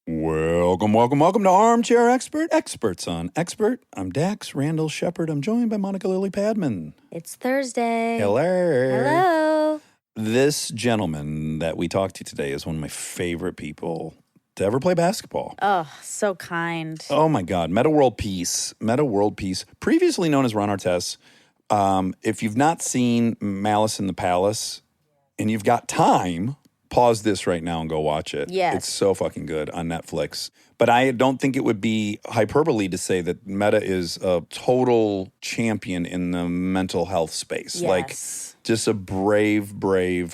Welcome to Armchair Expert, Experts on Expert. I'm Dax Randall Shepard. I'm joined by Monica Lily Padman. It's Thursday. Hello. This gentleman that we talked to today is one of my favorite people to ever play basketball. Oh, so kind. Oh my God. Metta World Peace. Metta World Peace, previously known as Ron Artest. If you've not seen Malice in the Palace and you've got time, pause this right now and go watch it. Yes. It's so fucking good on Netflix. But I don't think it would be hyperbole to say that Metta is a total champion in the mental health space. Yes. Like, just a brave,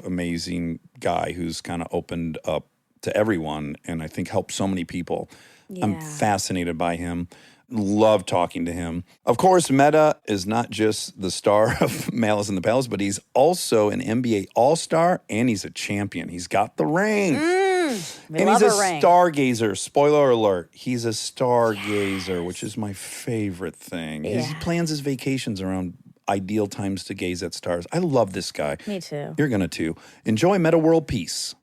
amazing guy who's kind of opened up to everyone and I think helped so many people. Yeah. I'm fascinated by him. Love talking to him. Of course, Metta is not just the star of Malice in the Palace, but he's also an NBA All-Star and he's a champion. He's got the ring. And he's a stargazer. Spoiler alert. He's a stargazer, which is my favorite thing. Yeah. He plans his vacations around ideal times to gaze at stars. I love this guy. Me too. You're going to too. Enjoy Metta World Peace.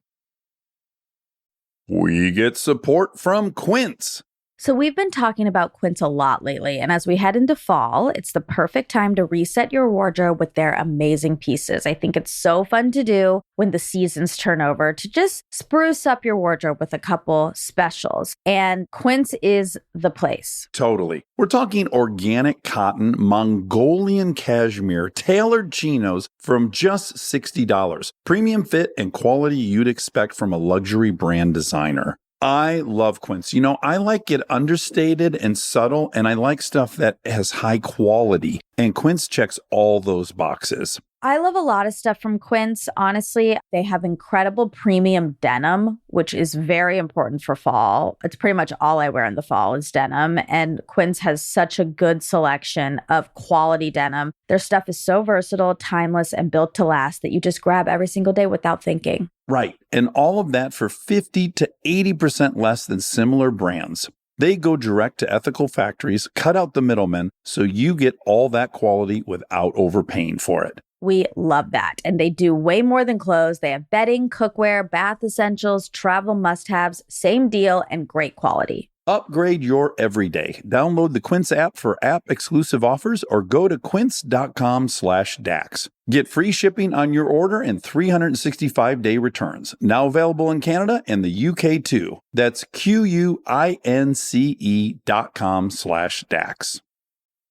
We get support from Quince. So we've been talking about Quince a lot lately, and as we head into fall, it's the perfect time to reset your wardrobe with their amazing pieces. I think it's so fun to do when the seasons turn over to just spruce up your wardrobe with a couple specials, and Quince is the place. Totally. We're talking organic cotton, Mongolian cashmere, tailored chinos from just $60. Premium fit and quality you'd expect from a luxury brand designer. I love Quince. You know, I like it understated and subtle, and I like stuff that has high quality. And Quince checks all those boxes. I love a lot of stuff from Quince. Honestly, they have incredible premium denim, which is very important for fall. It's pretty much all I wear in the fall is denim. And Quince has such a good selection of quality denim. Their stuff is so versatile, timeless, and built to last that you just grab every single day without thinking. Right. And all of that for 50 to 80% less than similar brands. They go direct to ethical factories, cut out the middlemen, so you get all that quality without overpaying for it. We love that. And they do way more than clothes. They have bedding, cookware, bath essentials, travel must-haves, same deal, and great quality. Upgrade your everyday. Download the Quince app for app-exclusive offers or go to quince.com/Dax. Get free shipping on your order and 365-day returns. Now available in Canada and the UK too. That's QUINCE.com/Dax.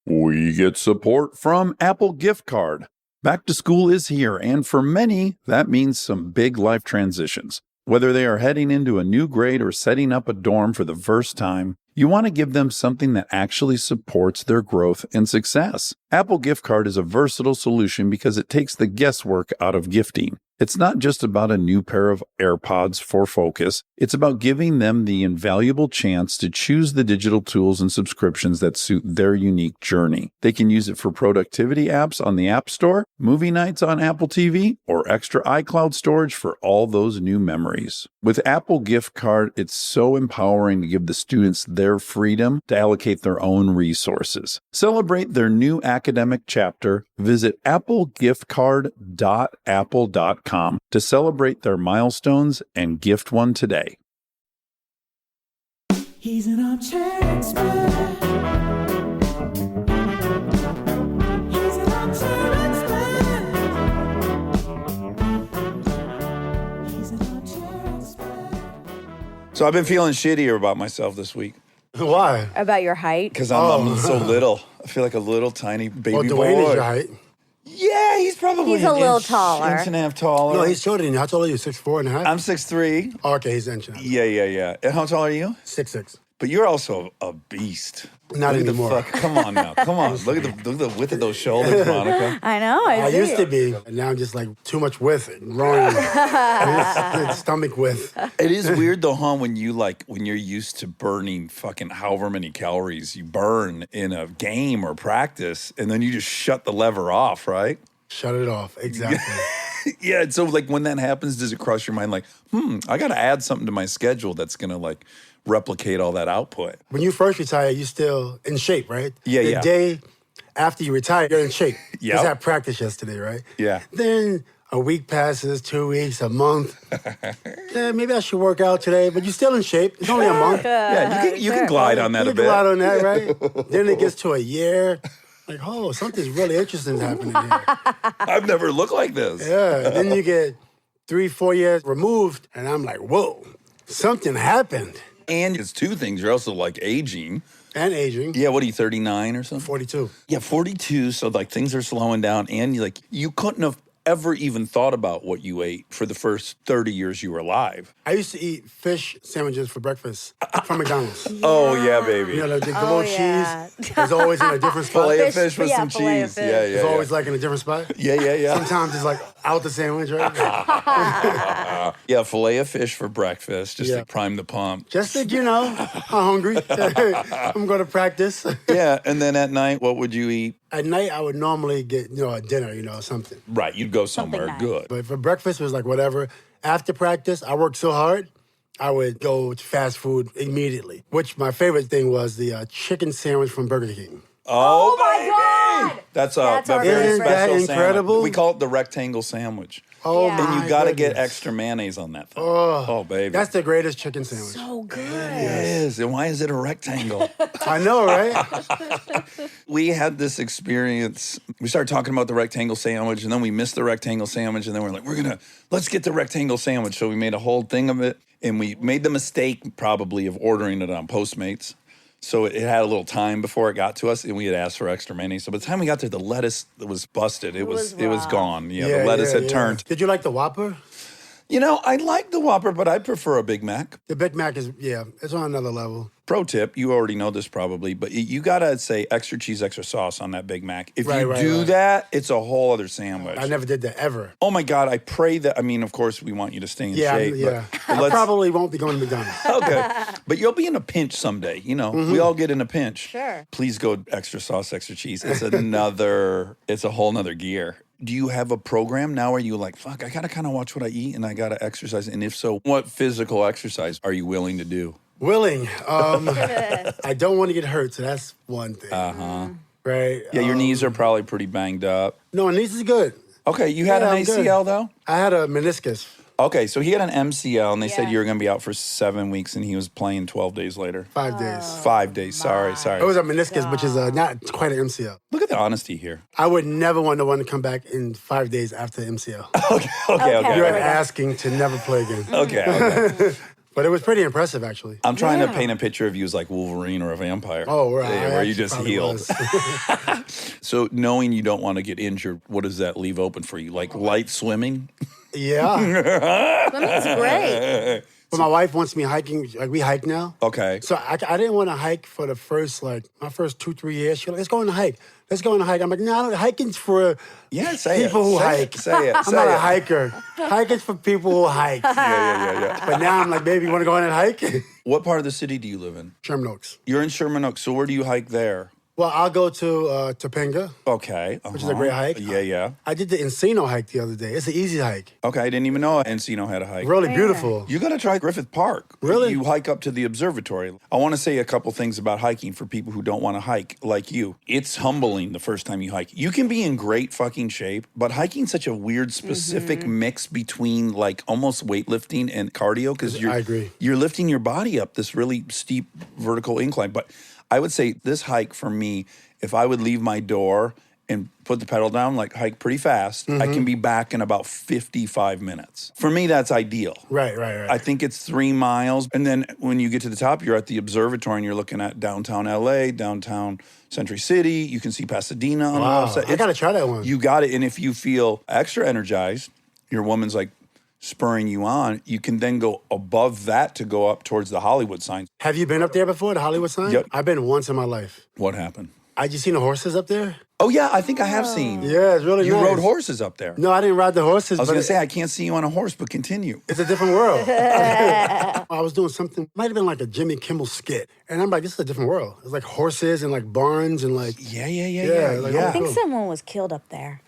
We get support from Apple Gift Card. Back to school is here, and for many, that means some big life transitions. Whether they are heading into a new grade or setting up a dorm for the first time, you want to give them something that actually supports their growth and success. Apple Gift Card is a versatile solution because it takes the guesswork out of gifting. It's not just about a new pair of AirPods for focus. It's about giving them the invaluable chance to choose the digital tools and subscriptions that suit their unique journey. They can use it for productivity apps on the App Store, movie nights on Apple TV, or extra iCloud storage for all those new memories. With Apple Gift Card, it's so empowering to give the students their freedom to allocate their own resources. Celebrate their new academic chapter. Visit applegiftcard.apple.com to celebrate their milestones and gift one today. He's an armchair expert. He's an armchair expert. He's an armchair expert. So I've been feeling shittier about myself this week. Why? About your height? Because I'm so little. I feel like a little tiny baby Well, boy. Dwayne is your height. Yeah, he's probably He's a little taller. Inch and a half taller. No, he's shorter than you. How tall are you? 6'4" and a half? I'm 6'3". Oh, okay, he's an inch and a half. Yeah. And how tall are you? 6'6". But you're also a beast. Not Look at anymore. The come on now. Come on. Look at the width of those shoulders, Monica. I know. I see used to it. be, and now I'm just like too much width, growing stomach width. It is weird though, huh? When you're used to burning fucking however many calories you burn in a game or practice, and then you just shut the lever off, right? Shut it off. Exactly. Yeah. And so like when that happens, does it cross your mind like, I got to add something to my schedule that's going to like replicate all that output? When you first retire, you're still in shape, right? Yeah, The day after you retire, you're in shape. Yep. Just had practice yesterday, right? Yeah. Then A week passes, 2 weeks, a month. Yeah, maybe I should work out today, but you're still in shape. It's only a month. Yeah, you can glide on that You a can go out bit. on that, right? Then it gets to a year. Like, oh, something's really interesting happening here. I've never looked like this. Yeah. Then you get 3-4 years removed, and I'm like, whoa, something happened. And it's two things. You're also like aging. And aging. Yeah, what are you, 39 or something? 42. Yeah, 42. So like things are slowing down, and you couldn't have ever even thought about what you ate for the first 30 years you were alive. I used to eat fish sandwiches for breakfast from McDonald's. Oh yeah, baby. You know, the little cheese is always in a different spot. Fillet of fish with some fillet of cheese. fish. Yeah, It's yeah. always like in a different spot. Yeah. Sometimes it's like out the sandwich, right? Yeah, fillet of fish for breakfast, just Yeah. to prime the pump. Just that, you know, I'm hungry. I'm going to practice. Yeah, and then at night, what would you eat? At night, I would normally get, a dinner, something. Right, you'd go somewhere nice. good. But for breakfast, it was like whatever. After practice, I worked so hard, I would go to fast food immediately. Which my favorite thing was the chicken sandwich from Burger King. Oh, my baby! God! That's That's our very favorite. Isn't that special incredible? sandwich. We call it the rectangle sandwich. Oh, Yeah. And my you got to get goodness. extra mayonnaise on that thing. Oh, baby. That's the greatest chicken sandwich. So good. It is. And why is it a rectangle? I know, right? We had this experience. We started talking about the rectangle sandwich, and then we missed the rectangle sandwich, and then we're like, let's get the rectangle sandwich. So we made a whole thing of it, and we made the mistake probably of ordering it on Postmates. So it had a little time before it got to us, and we had asked for extra mayonnaise. So by the time we got there, the lettuce was busted. It was rough. gone. Yeah, the lettuce had turned. Did you like the Whopper? I like the Whopper, but I prefer a Big Mac. The Big Mac is, it's on another level. Pro tip, you already know this probably, but you gotta say extra cheese, extra sauce on that Big Mac. If Right, you right, do right. that, it's a whole other sandwich. I never did that ever. Oh my God, I pray that, of course we want you to stay in Yeah, shape. yeah. But I let's, probably won't be going to McDonald's. okay. But you'll be in a pinch someday, We all get in a pinch. Sure. Please go extra sauce, extra cheese. It's a whole nother gear. Do you have a program now where you like, fuck, I gotta kind of watch what I eat and I gotta exercise? And if so, what physical exercise are you willing to do? Willing. I don't want to get hurt, so that's one thing. Right? Yeah, your knees are probably pretty banged up. No, knees is good. Okay, you had Yeah, an I'm good. ACL though? I had a meniscus. Okay, so he had an MCL, and they said Yeah. you were going to be out for 7 weeks, and he was playing 12 days later. 5 days. 5 days, sorry. It was a meniscus, which is not quite an MCL. Look at the honesty here. I would never want to come back in 5 days after the MCL. Okay. You're asking to never play again. Okay. But it was pretty impressive, actually. I'm trying to paint a picture of you as like Wolverine or a vampire. Oh, right. Yeah, I where you actually just probably healed. was. So knowing you don't want to get injured, what does that leave open for you? Like light swimming? Yeah. Swimming's great. But my wife wants me hiking. Like, we hike now. Okay. So I didn't want to hike for the first, my first 2-3 years. She's like, let's go on a hike. Let's go on a hike. I'm like, no, hiking's for Yeah, say people it. who Say hike. it. Say it. I'm Say not it. a hiker. Hiking's for people who hike. Yeah. But now I'm like, baby, you want to go on and hike? What part of the city do you live in? Sherman Oaks. You're in Sherman Oaks, so where do you hike there? Well, I'll go to Topanga, Okay. which is a great hike. Yeah. I did the Encino hike the other day. It's an easy hike. Okay, I didn't even know Encino had a hike. Really beautiful. You got to try Griffith Park. Really? You hike up to the observatory. I want to say a couple things about hiking for people who don't want to hike like you. It's humbling the first time you hike. You can be in great fucking shape, but hiking's such a weird, specific mix between like almost weightlifting and cardio because I agree. You're lifting your body up this really steep vertical incline. But I would say this hike for me, if I would leave my door and put the pedal down, like hike pretty fast, I can be back in about 55 minutes. For me, that's ideal. Right. I think it's 3 miles. And then when you get to the top, you're at the observatory and you're looking at downtown LA, downtown Century City. You can see Pasadena on the Wow. other side. I got to try that one. You got it. And if you feel extra energized, your woman's like spurring you on, you can then go above that to go up towards the Hollywood sign. Have you been up there before, the Hollywood sign? Yep. I've been once in my life. What happened? I just seen the horses up there. Oh, yeah, I think I have seen. Yeah, it's really You nice. rode horses up there. No, I didn't ride the horses. I was but going to say, I can't see you on a horse, but continue. it's a different world. I was doing something, might have been like a Jimmy Kimmel skit. And I'm like, this is a different world. It's like horses and like barns and like, Yeah. like, I think someone was killed up there.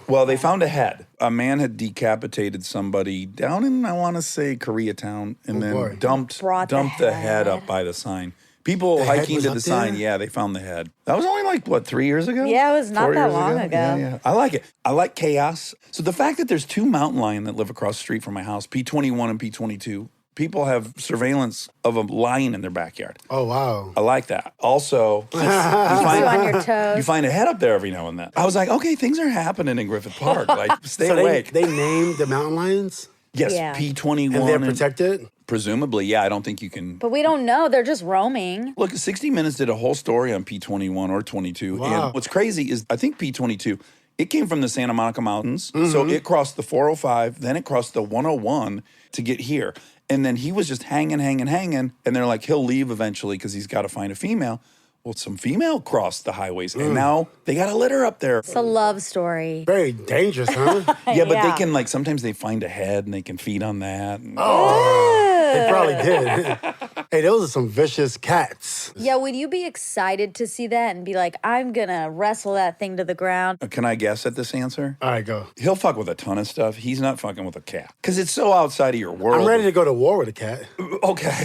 Well, they found a head. A man had decapitated somebody down in, I want to say, Koreatown, and then boy. dumped Brought the the head up by the sign. People The head hiking was to up the sign, there? yeah, they found the head. That was only like, what, 3 years ago? Yeah, it was not 4 that years long ago. Yeah. I like it. I like chaos. So the fact that there's 2 mountain lion that live across the street from my house, P21 and P22, people have surveillance of a lion in their backyard. Oh, wow. I like that. Also, Keeps you on your toes. you find a head up there every now and then. I was like, okay, things are happening in Griffith Park. Like, stay So awake. they named the mountain lions? Yes, Yeah. P21. And they're protected? Presumably, yeah. I don't think you can. But we don't know. They're just roaming. Look, 60 Minutes did a whole story on P21 or 22. Wow. And what's crazy is I think P22, it came from the Santa Monica Mountains. Mm-hmm. So it crossed the 405, then it crossed the 101 to get here. And then he was just hanging. And they're like, he'll leave eventually because he's got to find a female. Well, some female crossed the highways. And now they got a litter up there. It's a love story. Very dangerous, huh? Yeah, but they Yeah. can, like, sometimes they find a head and they can feed on that. And- They probably did. Hey, those are some vicious cats. Yeah, would you be excited to see that and be like, I'm going to wrestle that thing to the ground? Can I guess at this answer? All right, go. He'll fuck with a ton of stuff. He's not fucking with a cat. Because it's so outside of your world. I'm ready to go to war with a cat. Okay.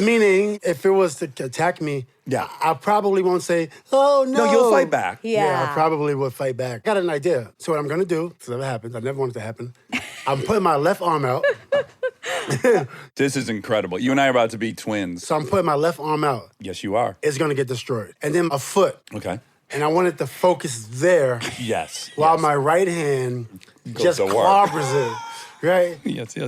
Meaning, if it was to attack me, Yeah. I probably won't say, oh, no. No, you'll fight back. Yeah. I probably would fight back. Got an idea. So what I'm going to do, because it never happens, I never want it to happen, I'm putting my left arm out. This is incredible. You and I are about to be twins. So I'm putting my left arm out. Yes, you are. It's going to get destroyed. And then a foot. Okay. And I want it to focus there Yes. while yes. my right hand just to work. clobbers it. Right? Yes. So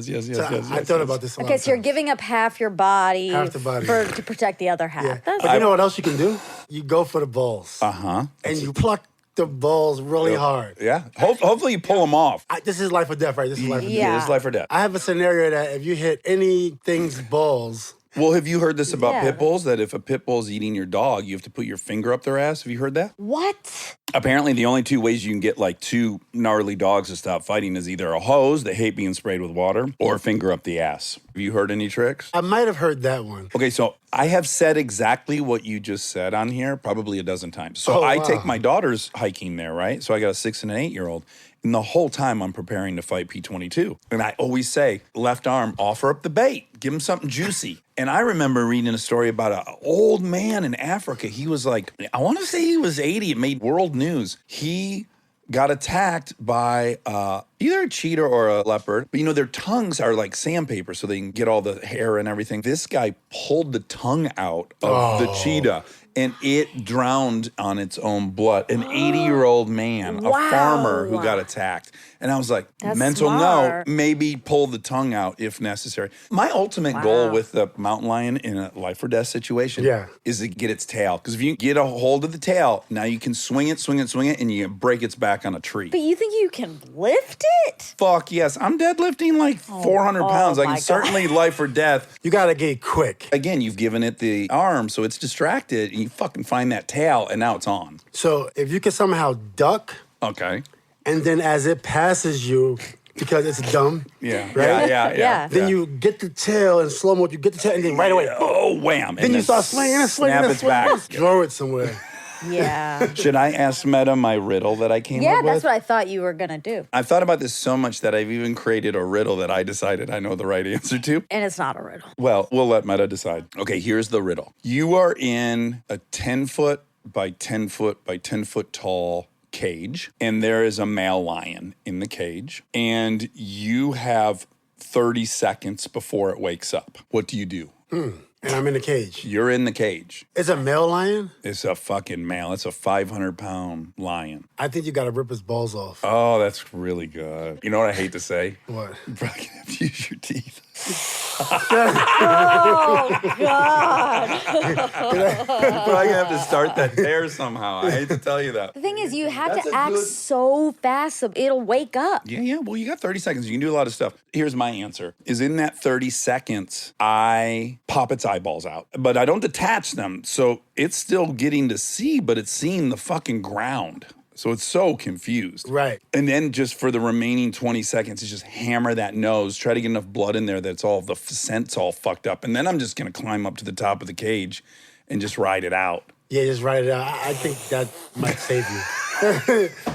I thought about this a lot Okay, of so you're times. giving up half your body, Half the body. to protect the other half. Yeah. That's But you know what else you can do? You go for the balls. Uh-huh. And you pluck the balls really hard. Yeah. Hopefully you pull them off. This is life or death, right? This is life or death. Yeah. It's life or death. I have a scenario that if you hit anything's balls, Well, have you heard this about Yeah. pit bulls? That if a pit bull's eating your dog, you have to put your finger up their ass? Have you heard that? What? Apparently, the only 2 ways you can get like 2 gnarly dogs to stop fighting is either a hose, they hate being sprayed with water, or a finger up the ass. Have you heard any tricks? I might have heard that one. Okay, so I have said exactly what you just said on here probably a dozen times. So Oh, I wow. take my daughters hiking there, right? So I got a 6 and an 8-year-old. And the whole time I'm preparing to fight P22. And I always say, left arm, offer up the bait. Give him something juicy. And I remember reading a story about an old man in Africa. He was like, I want to say he was 80. It made world news. He got attacked by either a cheetah or a leopard. But, you know, their tongues are like sandpaper so they can get all the hair and everything. This guy pulled the tongue out of the cheetah. And it drowned on its own blood. An 80-year-old man, a Wow. farmer who got attacked. And I was like, That's mental smart. note, maybe pull the tongue out if necessary. My ultimate goal with the mountain lion in a life or death situation is to get its tail. Because if you get a hold of the tail, now you can swing it, and you can break its back on a tree. But you think you can lift it? Fuck yes. I'm deadlifting like 400 pounds. I my can God. certainly life or death. You got to get quick. Again, you've given it the arm, so it's distracted, and you fucking find that tail, and now it's on. So if you can somehow duck, Okay. and then as it passes you, because it's dumb, Yeah. Right? Yeah. then you get the tail in slow mo, you get the tail, and then right away, Oh, wham. then you start swinging and swinging snap and its swinging. back. Throw it somewhere. Yeah. Should I ask Metta my riddle that I came Yeah, up that's with? what I thought you were going to do. I've thought about this so much that I've even created a riddle that I decided I know the right answer to. And it's not a riddle. Well, we'll let Metta decide. Okay, here's the riddle. You are in a 10-foot by 10-foot by 10-foot tall cage, and there is a male lion in the cage, and you have 30 seconds before it wakes up. What do you do? And I'm in the cage. You're in the cage. It's a male lion? It's a fucking male. It's a 500-pound lion. I think you got to rip his balls off. Oh, that's really good. You know what I hate to say? What? You probably gonna have to use your teeth. Oh, God. You're probably gonna have to start that tear somehow. I hate to tell you that. The thing is, you have That's to a act good- so fast so it'll wake up. Yeah. Well, you got 30 seconds. You can do a lot of stuff. Here's my answer. Is in that 30 seconds, I pop its eyeballs out. But I don't detach them. So it's still getting to see, but it's seeing the fucking ground. So it's so confused. Right. And then just for the remaining 20 seconds, it's just hammer that nose, try to get enough blood in there that's all, the scent's all fucked up. And then I'm just going to climb up to the top of the cage and just ride it out. Yeah, just write it out. I think that might save you.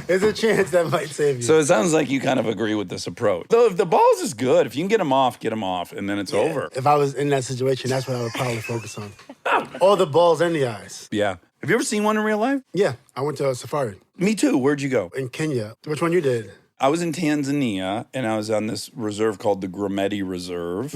There's a chance that might save you. So it sounds like you kind of agree with this approach. So if the balls is good, if you can get them off, and then it's over. If I was in that situation, that's what I would probably focus on. All the balls and the eyes. Yeah. Have you ever seen one in real life? Yeah, I went to a safari Me too. Where'd you go? in Kenya. Which one you did? I was in Tanzania, and I was on this reserve called the Grumeti Reserve.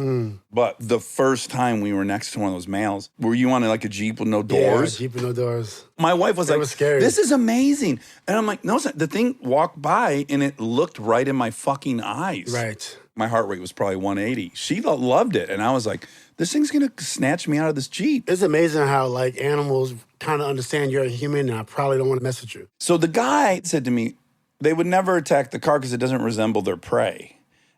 But the first time we were next to one of those males, were you on like a Jeep with no doors? Yeah, Jeep with no doors. My wife was like, was scary. this is amazing. And I'm like, no, it's not. The thing walked by, and it looked right in my fucking eyes. Right. My heart rate was probably 180. She loved it. And I was like, this thing's going to snatch me out of this Jeep. It's amazing how like animals kind of understand you're a human and I probably don't want to mess with you. So the guy said to me, they would never attack the car because it doesn't resemble their prey.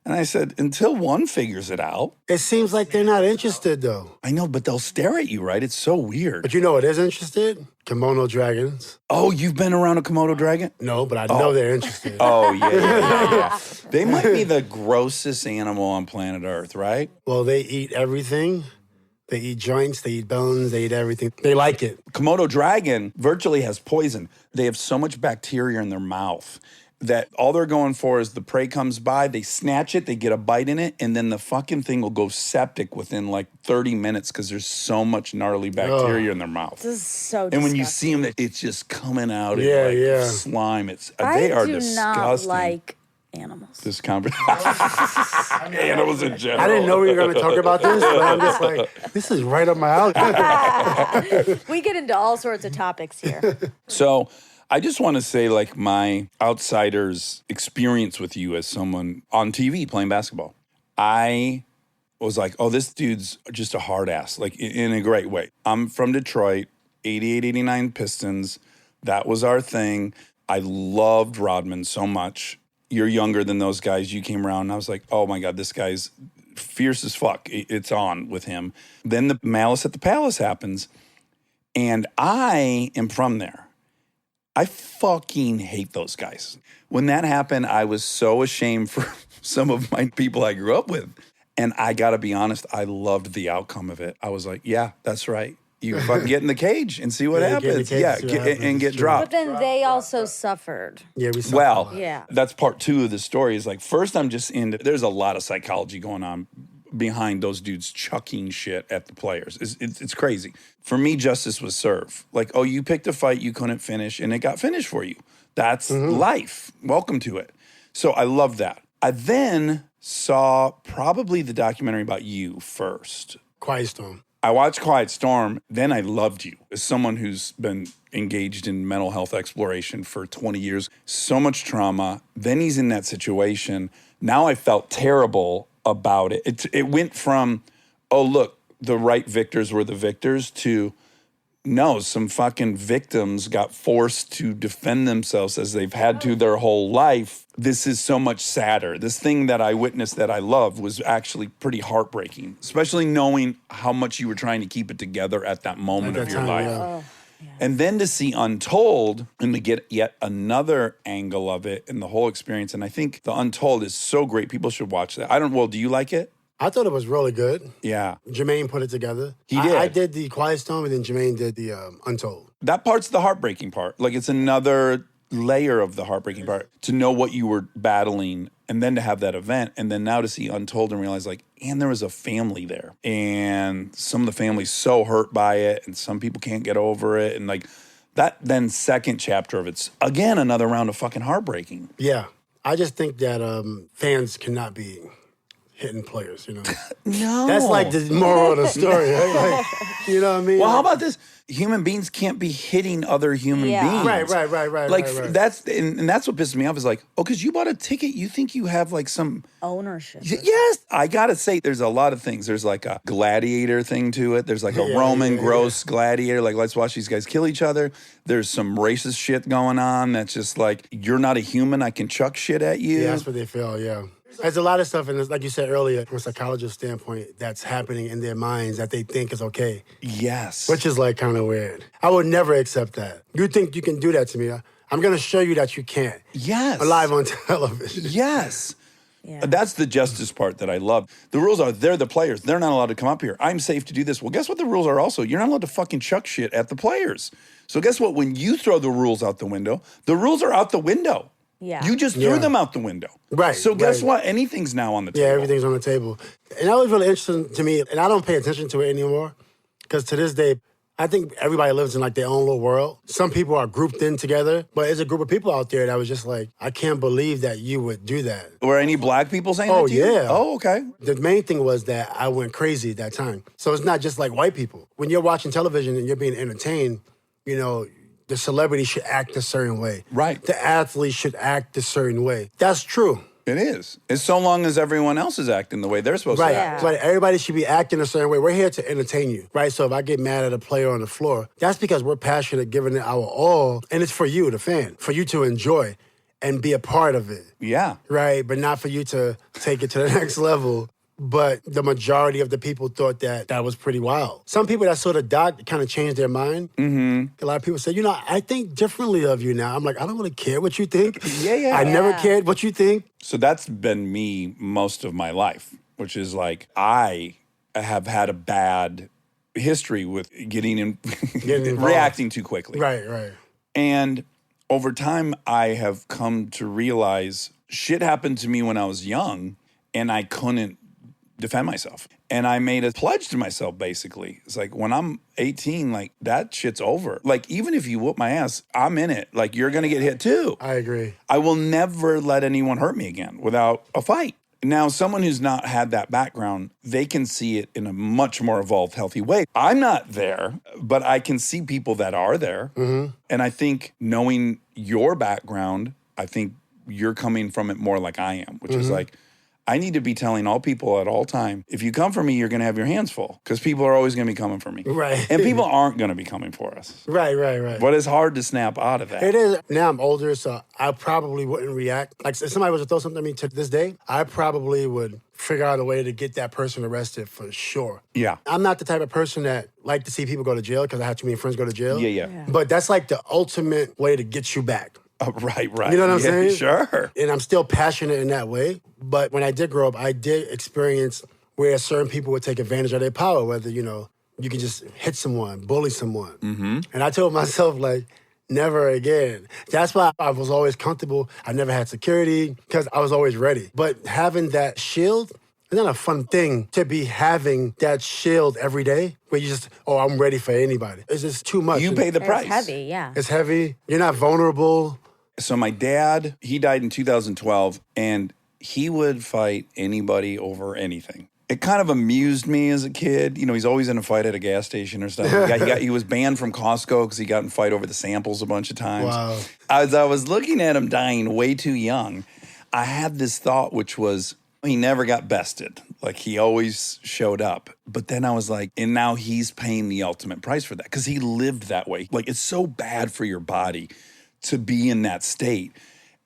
And I said, until one figures it out. It seems like they're not interested though. I know, but they'll stare at you, right? It's so weird. But you know what is interested? Kimono dragons. Oh, you've been around a Komodo dragon? No, but I know they're interested. Oh, yeah. They might be the grossest animal on planet Earth, right? Well, they eat everything. They eat joints, they eat bones, they eat everything. They like it. Komodo dragon virtually has poison. They have so much bacteria in their mouth that all they're going for is the prey comes by, they snatch it, they get a bite in it, and then the fucking thing will go septic within like 30 minutes because there's so much gnarly bacteria in their mouth. This is so And when you see them, it's just coming out Yeah, in like yeah. slime. They are I do disgusting. not like animals. This conversation. Animals in general. I didn't know we were going to talk about this, but I'm just like, this is right up my alley. We get into all sorts of topics here. So I just want to say, like, my outsider's experience with you as someone on TV playing basketball. I was like, oh, this dude's just a hard ass, like in a great way. I'm from Detroit, 88, 89 Pistons. That was our thing. I loved Rodman so much. You're younger than those guys. You came around and I was like, oh my God, this guy's fierce as fuck. It's on with him. Then the Malice at the Palace happens. And I am from there. I fucking hate those guys. When that happened, I was so ashamed for some of my people I grew up with. And I got to be honest, I loved the outcome of it. I was like, yeah, that's right. You fucking get in the cage and see what Yeah, get in the happens. cage, Yeah, see what get, happens. and get It's true. dropped. But then they also suffered. Yeah, we saw Well, that. Yeah. that's part two of the story is like, first I'm just into, there's a lot of psychology going on behind those dudes chucking shit at the players. It's crazy. For me, justice was served. Like, oh, you picked a fight you couldn't finish and it got finished for you. That's life. Welcome to it. So I love that. I then saw probably the documentary about you first. Quiet Storm. I watched Quiet Storm, then I loved you. As someone who's been engaged in mental health exploration for 20 years, so much trauma. Then he's in that situation. Now I felt terrible about it. It went from, oh, look, the right victors were the victors to, no, some fucking victims got forced to defend themselves as they've had to their whole life. This is so much sadder. This thing that I witnessed that I loved was actually pretty heartbreaking, especially knowing how much you were trying to keep it together at that moment At of that your time, life. yeah. And then to see Untold and to get yet another angle of it and the whole experience. And I think the Untold is so great. People should watch that. Do you like it? I thought it was really good. Yeah. Jermaine put it together. He did. I did the Quiet Storm, and then Jermaine did the Untold. That part's the heartbreaking part. Like, it's another layer of the heartbreaking part to know what you were battling and then to have that event and then now to see Untold and realize, like, and there was a family there. And some of the family's so hurt by it and some people can't get over it. And, like, that then second chapter of it's, again, another round of fucking heartbreaking. Yeah. I just think that fans cannot be hitting players, you know? No. That's like the moral of the story, right? Like, you know what I mean? Well, how about this? Human beings can't be hitting other human Yeah. beings. Right. Like right. that's and that's what pisses me off is like, oh, because you bought a ticket, you think you have like some Ownership. Yes, I gotta say, there's a lot of things. There's like a gladiator thing to it. There's like a Roman gross gladiator, like let's watch these guys kill each other. There's some racist shit going on that's just like, you're not a human, I can chuck shit at you. Yeah, that's what they feel, yeah. There's a lot of stuff, and like you said earlier, from a psychologist standpoint, that's happening in their minds that they think is okay, Yes. which is like kind of weird. I would never accept that. You think you can do that to me? I'm going to show you that you can't. Yes. Live on television. Yes. Yeah. That's the justice part that I love. The rules are, they're the players. They're not allowed to come up here. I'm safe to do this. Well, guess what the rules are also? You're not allowed to fucking chuck shit at the players. So guess what? When you throw the rules out the window, the rules are out the window. Yeah. You just threw them out the window. Right, So guess right. what? Anything's now on the table. Yeah, everything's on the table. And that was really interesting to me, and I don't pay attention to it anymore, because to this day, I think everybody lives in like their own little world. Some people are grouped in together, but there's a group of people out there that was just like, I can't believe that you would do that. Were any black people saying Oh, that to you? yeah. Oh, okay. The main thing was that I went crazy at that time. So it's not just like white people. When you're watching television and you're being entertained, you know, the celebrity should act a certain way. Right. The athlete should act a certain way. That's true. It is. It's so long as everyone else is acting the way they're supposed Right. to act. But everybody should be acting a certain way. We're here to entertain you, right? So if I get mad at a player on the floor, that's because we're passionate, giving it our all, and it's for you, the fan, for you to enjoy and be a part of it, Yeah. right? But not for you to take it to the next level. But the majority of the people thought that that was pretty wild. Some people that saw the doc kind of changed their mind. Mm-hmm. A lot of people say, you know, I think differently of you now. I'm like, I don't really care what you think. Yeah. I never cared what you think. So that's been me most of my life, which is like I have had a bad history with getting involved. reacting too quickly. Right. And over time, I have come to realize shit happened to me when I was young and I couldn't defend myself. And I made a pledge to myself, basically. It's like, when I'm 18, like, that shit's over. Like, even if you whoop my ass, I'm in it. Like, you're going to get hit too. I agree. I will never let anyone hurt me again without a fight. Now, someone who's not had that background, they can see it in a much more evolved, healthy way. I'm not there, but I can see people that are there. Mm-hmm. And I think knowing your background, I think you're coming from it more like I am, which is like, I need to be telling all people at all time, if you come for me, you're going to have your hands full because people are always going to be coming for me. Right. And people aren't going to be coming for us. Right. But it's hard to snap out of that. It is. Now I'm older, so I probably wouldn't react. Like, if somebody was to throw something at me to this day, I probably would figure out a way to get that person arrested for sure. Yeah. I'm not the type of person that like to see people go to jail because I have too many friends go to jail. Yeah. But that's like the ultimate way to get you back. Right. You know what I'm Yeah, saying? Sure. And I'm still passionate in that way. But when I did grow up, I did experience where certain people would take advantage of their power, whether, you know, you can just hit someone, bully someone. Mm-hmm. And I told myself, like, never again. That's why I was always comfortable. I never had security because I was always ready. But having that shield, it's not a fun thing to be having that shield every day where you just, oh, I'm ready for anybody. It's just too much. You pay the price. It's heavy, yeah. It's heavy. You're not vulnerable. So my dad, he died in 2012, and he would fight anybody over anything. It kind of amused me as a kid. You know, he's always in a fight at a gas station or stuff. He was banned from Costco because he got in a fight over the samples a bunch of times. Wow. As I was looking at him dying way too young, I had this thought, which was, he never got bested. Like, he always showed up. But then I was like, and now he's paying the ultimate price for that because he lived that way. Like, it's so bad for your body to be in that state.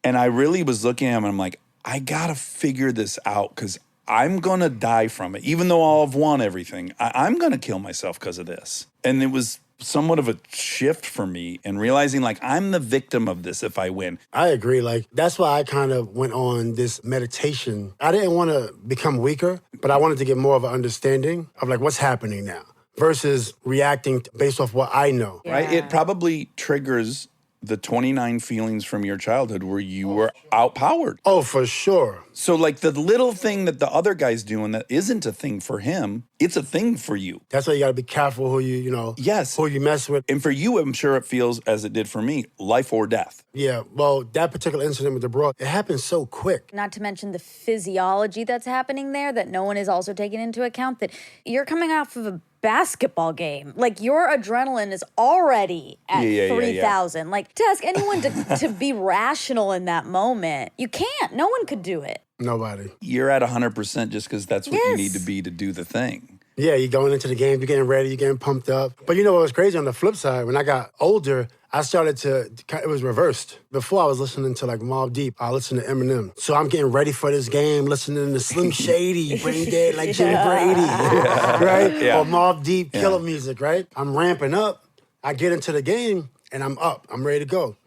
And I really was looking at him and I'm like, I gotta figure this out because I'm gonna die from it. Even though I'll have won everything, I'm gonna kill myself because of this. And it was somewhat of a shift for me and realizing like I'm the victim of this if I win. I agree. Like, that's why I kind of went on this meditation. I didn't want to become weaker, but I wanted to get more of an understanding of like what's happening now versus reacting based off what I know. Right? It probably triggers the 29 feelings from your childhood where you were outpowered. Oh, for sure. So like the little thing that the other guy's doing that isn't a thing for him, it's a thing for you. That's why you got to be careful who you Yes. who you mess with. And for you, I'm sure it feels, as it did for me, life or death. Yeah, well, that particular incident with the bra, it happened so quick. Not to mention the physiology that's happening there that no one is also taking into account, that you're coming off of a basketball game. Like, your adrenaline is already at 3,000. Like, to ask anyone to be rational in that moment, you can't. No one could do it. Nobody. You're at 100% just because that's what you need Yes. to be to do the thing. Yeah, you're going into the game, you're getting ready, you're getting pumped up. But you know what was crazy on the flip side? When I got older, I started to, it was reversed. Before I was listening to like Mobb Deep, I listened to Eminem. So I'm getting ready for this game, listening to Slim Shady, Brain Dead like Jimmy Brady, right? Yeah. Or Mobb Deep, killer music, right? I'm ramping up. I get into the game and I'm up. I'm ready to go.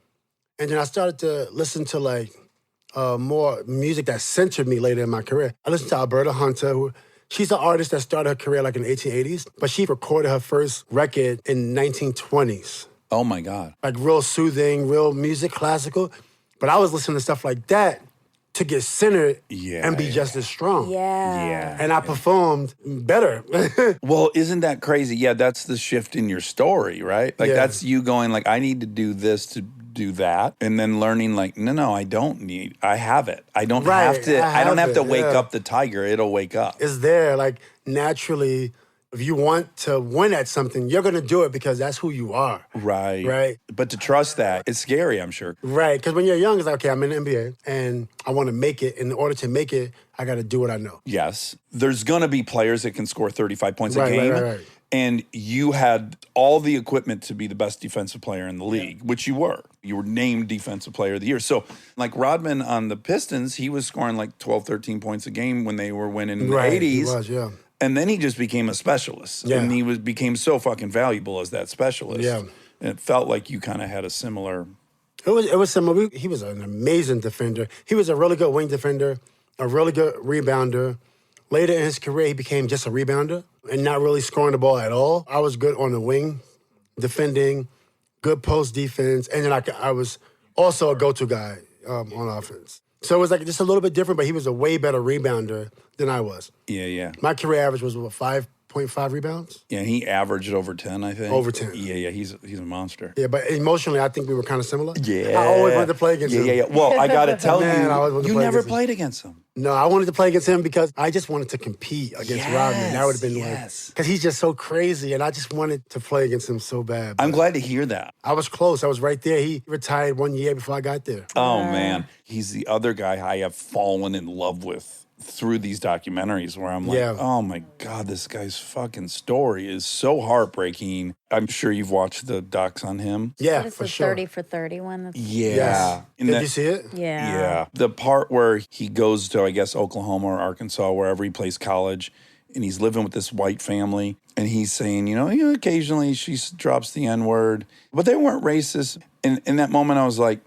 And then I started to listen to like more music that centered me later in my career. I listened to Alberta Hunter, she's an artist that started her career like in the 1880s, but she recorded her first record in 1920s. Oh my God. Like real soothing, real music, classical. But I was listening to stuff like that to get centered Yeah, and be just as strong. Yeah. And I performed better. Well, isn't that crazy? Yeah, that's the shift in your story, right? Like Yeah. that's you going like, I need to do this to do that, and then learning like, no, I don't need. I have it. I don't Right, have to. I I don't have have to it, wake yeah. up the tiger. It'll wake up. It's there, like, naturally. If you want to win at something, you're going to do it because that's who you are. Right. Right. But to trust that, it's scary, I'm sure. Right. Because when you're young, it's like, okay, I'm in the NBA and I want to make it. In order to make it, I got to do what I know. Yes. There's going to be players that can score 35 points a Right, game. right. And you had all the equipment to be the best defensive player in the league, which you were. You were named Defensive Player of the Year. So, like Rodman on the Pistons, he was scoring like 12, 13 points a game when they were winning in the 80s. He was, yeah. And then he just became a specialist. Yeah. And he became so fucking valuable as that specialist. Yeah. And it felt like you kind of had a similar. It was similar. He was an amazing defender. He was a really good wing defender, a really good rebounder. Later in his career, he became just a rebounder and not really scoring the ball at all. I was good on the wing, defending, good post defense, and then I was also a go-to guy on offense. So it was like just a little bit different, but he was a way better rebounder than I was. Yeah. My career average was, what, 5.5 rebounds? Yeah, he averaged over 10, I think. Over 10. Yeah, he's a monster. Yeah, but emotionally, I think we were kind of similar. Yeah. I always wanted to play against him. Yeah. Well, I got to tell Man, I always wanted to you play never against him. played against him. No, I wanted to play against him because I just wanted to compete against Rodman. That would have been yes. like, because he's just so crazy, and I just wanted to play against him so bad. I'm But glad to hear that. I was close. I was right there. He retired 1 year before I got there. Oh, man. He's the other guy I have fallen in love with through these documentaries where I'm like, Yeah. oh, my God, this guy's fucking story is so heartbreaking. I'm sure you've watched the docs on him. Yeah, What is for the sure. 30 for 30 one? That's, Yeah. Yes. And Did that- you see it? yeah. Yeah. The part where he goes to, I guess, Oklahoma or Arkansas, wherever he plays college, and he's living with this white family, and he's saying, occasionally she drops the N-word, but they weren't racist. And in that moment, I was like,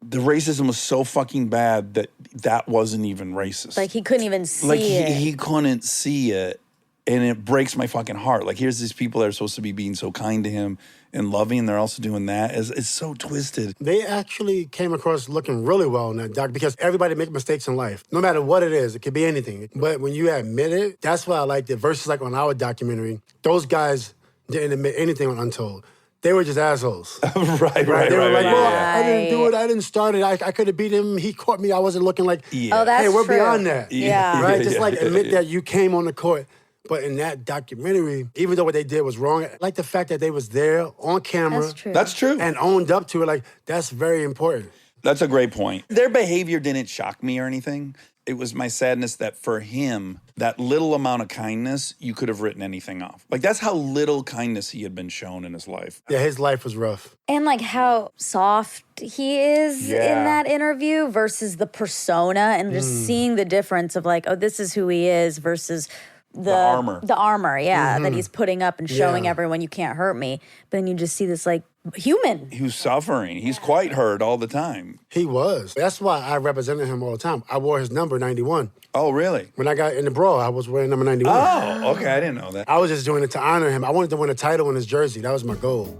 the racism was so fucking bad that wasn't even racist. Like he couldn't even see Like it. he couldn't see it, and it breaks my fucking heart. Like here's these people that are supposed to be being so kind to him and loving, and they're also doing that. It's so twisted. They actually came across looking really well in that doc because everybody make mistakes in life. No matter what it is, it could be anything. But when you admit it, that's why I liked it. Versus like on our documentary, those guys didn't admit anything on Untold. They were just assholes. right. They were like, right. well, I didn't do it. I didn't start it. I could have beat him. He caught me. I wasn't looking like, Yeah. Oh, that's hey, we're true. beyond that. Yeah. Right? Just Yeah, like yeah, admit yeah. that you came on the court. But in that documentary, even though what they did was wrong, I like the fact that they was there on camera That's true. That's true. and owned up to it. Like, that's very important. That's a great point. Their behavior didn't shock me or anything. It was my sadness that for him, that little amount of kindness, you could have written anything off. Like that's how little kindness he had been shown in his life. Yeah, his life was rough. And like how soft he is Yeah. in that interview versus the persona and just seeing the difference of like, oh, this is who he is versus the armor. The armor, yeah, that he's putting up and showing Yeah. everyone you can't hurt me. But then you just see this like human. He was suffering. He's quite hurt all the time. He was. That's why I represented him all the time. I wore his number, 91. Oh, really? When I got in the brawl, I was wearing number 91. Oh, okay. I didn't know that. I was just doing it to honor him. I wanted to win a title in his jersey. That was my goal.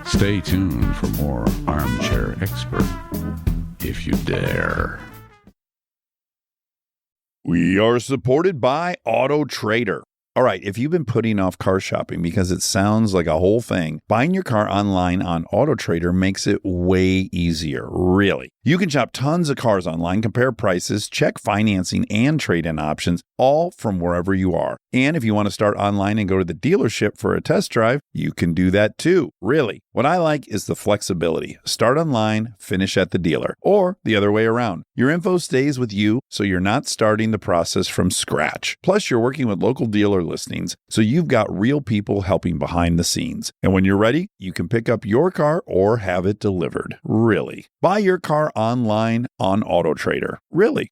Stay tuned for more Armchair Expert, if you dare. We are supported by Auto Trader. All right, if you've been putting off car shopping because it sounds like a whole thing, buying your car online on Auto Trader makes it way easier, really. You can shop tons of cars online, compare prices, check financing and trade-in options, all from wherever you are. And if you want to start online and go to the dealership for a test drive, you can do that too, really. What I like is the flexibility. Start online, finish at the dealer, or the other way around. Your info stays with you, so you're not starting the process from scratch. Plus, you're working with local dealer listings, so you've got real people helping behind the scenes. And when you're ready, you can pick up your car or have it delivered. Really. Buy your car online on Auto Trader. Really.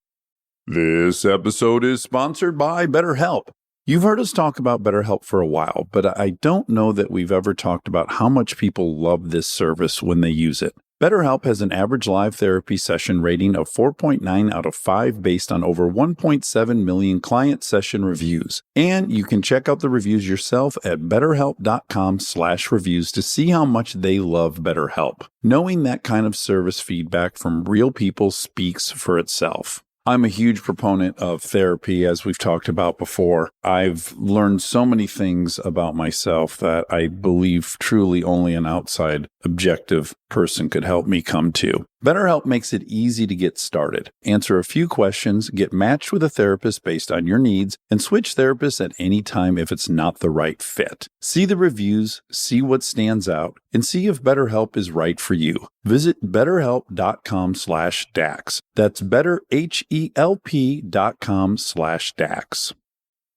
This episode is sponsored by BetterHelp. You've heard us talk about BetterHelp for a while, but I don't know that we've ever talked about how much people love this service when they use it. BetterHelp has an average live therapy session rating of 4.9 out of 5 based on over 1.7 million client session reviews. And you can check out the reviews yourself at betterhelp.com/reviews to see how much they love BetterHelp. Knowing that kind of service feedback from real people speaks for itself. I'm a huge proponent of therapy, as we've talked about before. I've learned so many things about myself that I believe truly only an outside, objective person could help me come to. BetterHelp makes it easy to get started. Answer a few questions, get matched with a therapist based on your needs, and switch therapists at any time if it's not the right fit. See the reviews, see what stands out, and see if BetterHelp is right for you. Visit betterhelp.com/Dax. That's betterhelp.com/Dax.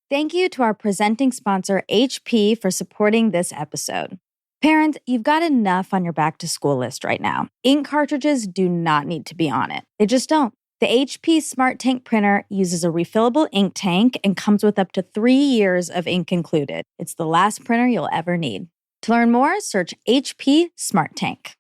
Thank you to our presenting sponsor, HP, for supporting this episode. Parents, you've got enough on your back to school list right now. Ink cartridges do not need to be on it. They just don't. The HP Smart Tank printer uses a refillable ink tank and comes with up to 3 years of ink included. It's the last printer you'll ever need. To learn more, search HP Smart Tank.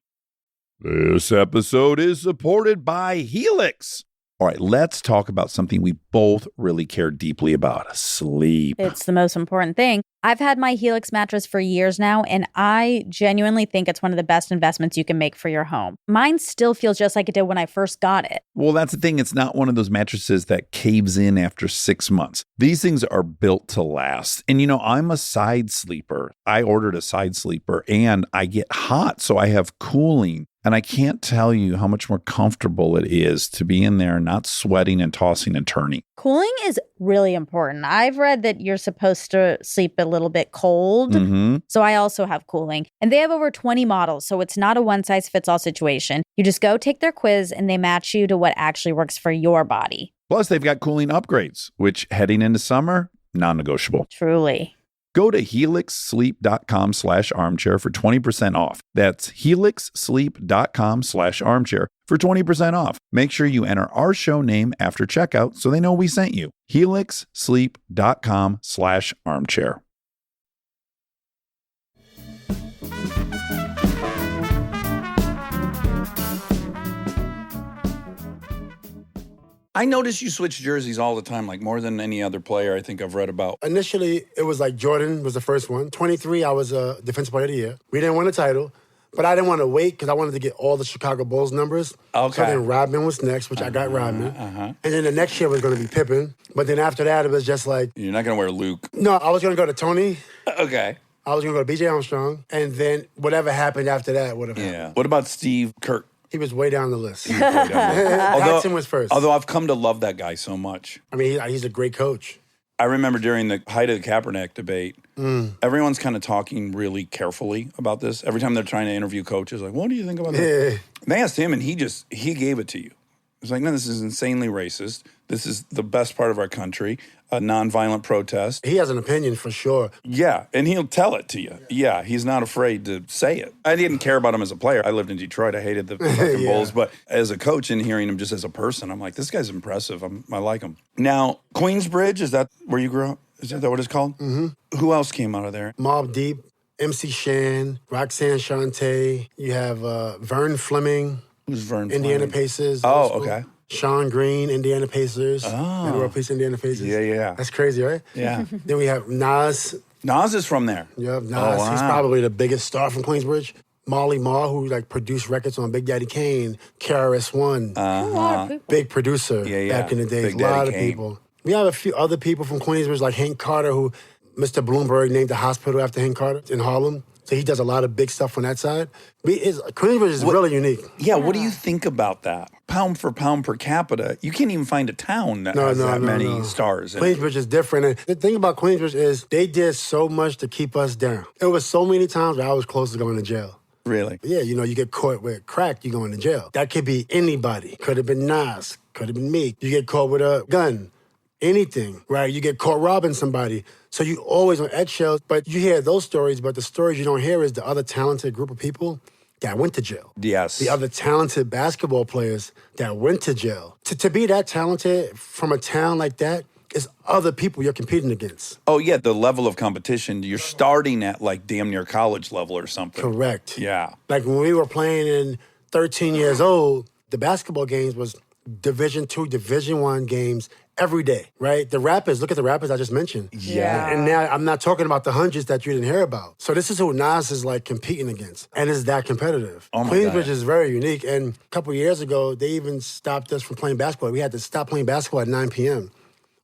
This episode is supported by Helix. All right, let's talk about something we both really care deeply about: sleep. It's the most important thing. I've had my Helix mattress for years now, and I genuinely think it's one of the best investments you can make for your home. Mine still feels just like it did when I first got it. Well, that's the thing. It's not one of those mattresses that caves in after 6 months. These things are built to last. And I'm a side sleeper. I ordered a side sleeper and I get hot, so I have cooling. And I can't tell you how much more comfortable it is to be in there not sweating and tossing and turning. Cooling is really important. I've read that you're supposed to sleep a little bit cold. So I also have cooling. And they have over 20 models, so it's not a one-size-fits-all situation. You just go take their quiz and they match you to what actually works for your body. Plus, they've got cooling upgrades, which heading into summer, non-negotiable. Truly. Go to helixsleep.com/armchair for 20% off. That's helixsleep.com/armchair for 20% off. Make sure you enter our show name after checkout so they know we sent you. helixsleep.com/armchair. I notice you switch jerseys all the time, like more than any other player I think I've read about. Initially, it was like Jordan was the first one. 23, I was a Defensive Player of the Year. We didn't win a title, but I didn't want to wait because I wanted to get all the Chicago Bulls numbers. Okay. So then Rodman was next, which I got Rodman. And then the next year was going to be Pippen. But then after that, it was just like... You're not going to wear Luke. No, I was going to go to Tony. Okay. I was going to go to B.J. Armstrong. And then whatever happened after that would have happened. Yeah. What about Steve Kerr? He was way down the list. Although, was first. Although I've come to love that guy so much. I mean, he's a great coach. I remember during the height of the Kaepernick debate, everyone's kind of talking really carefully about this. Every time they're trying to interview coaches, like, what do you think about that? Yeah. They asked him, and he gave it to you. It's like, no, this is insanely racist. This is the best part of our country, a nonviolent protest. He has an opinion for sure. Yeah, and he'll tell it to you. Yeah, he's not afraid to say it. I didn't care about him as a player. I lived in Detroit. I hated the fucking Bulls. But as a coach and hearing him just as a person, I'm like, this guy's impressive. I like him. Now, Queensbridge, is that where you grew up? Is that what it's called? Mm-hmm. Who else came out of there? Mobb Deep, MC Shan, Roxanne Shante. You have Vern Fleming. Who's Vern Indiana Fleming? Pacers. Oh, okay. Sean Green, Indiana Pacers. Metta World Peace, Indiana Pacers. Yeah. That's crazy, right? Yeah. Then we have Nas. Nas is from there. Yep, Nas. Oh, wow. He's probably the biggest star from Queensbridge. Marley Marl, who produced records on Big Daddy Kane, KRS-One. Big producer back in the days. Big a lot Daddy of Kane. people. We have a few other people from Queensbridge, like Hank Carter, who Mr. Bloomberg named the hospital after Hank Carter in Harlem. So he does a lot of big stuff on that side. Queensbridge is really unique. Yeah, what do you think about that? Pound for pound per capita, you can't even find a town that has that many stars in it. Queensbridge is different. And the thing about Queensbridge is they did so much to keep us down. There was so many times where I was close to going to jail. Really? Yeah, you get caught with crack, you go into jail. That could be anybody. Could have been Nas. Could have been me. You get caught with a gun. Anything, right? You get caught robbing somebody. So you always on eggshells, but you hear those stories, but the stories you don't hear is the other talented group of people that went to jail. Yes. The other talented basketball players that went to jail. To be that talented from a town like that is other people you're competing against. Oh, yeah, the level of competition, you're starting at like damn near college level or something. Correct. Yeah. Like when we were playing in 13 years old, the basketball games was Division II, Division I games every day, right? The rappers, look at the rappers I just mentioned. Yeah. And now I'm not talking about the hundreds that you didn't hear about. So this is who Nas is like competing against. And it's that competitive. Oh my Queensbridge God. is very unique. And a couple of years ago, they even stopped us from playing basketball. We had to stop playing basketball at 9 p.m.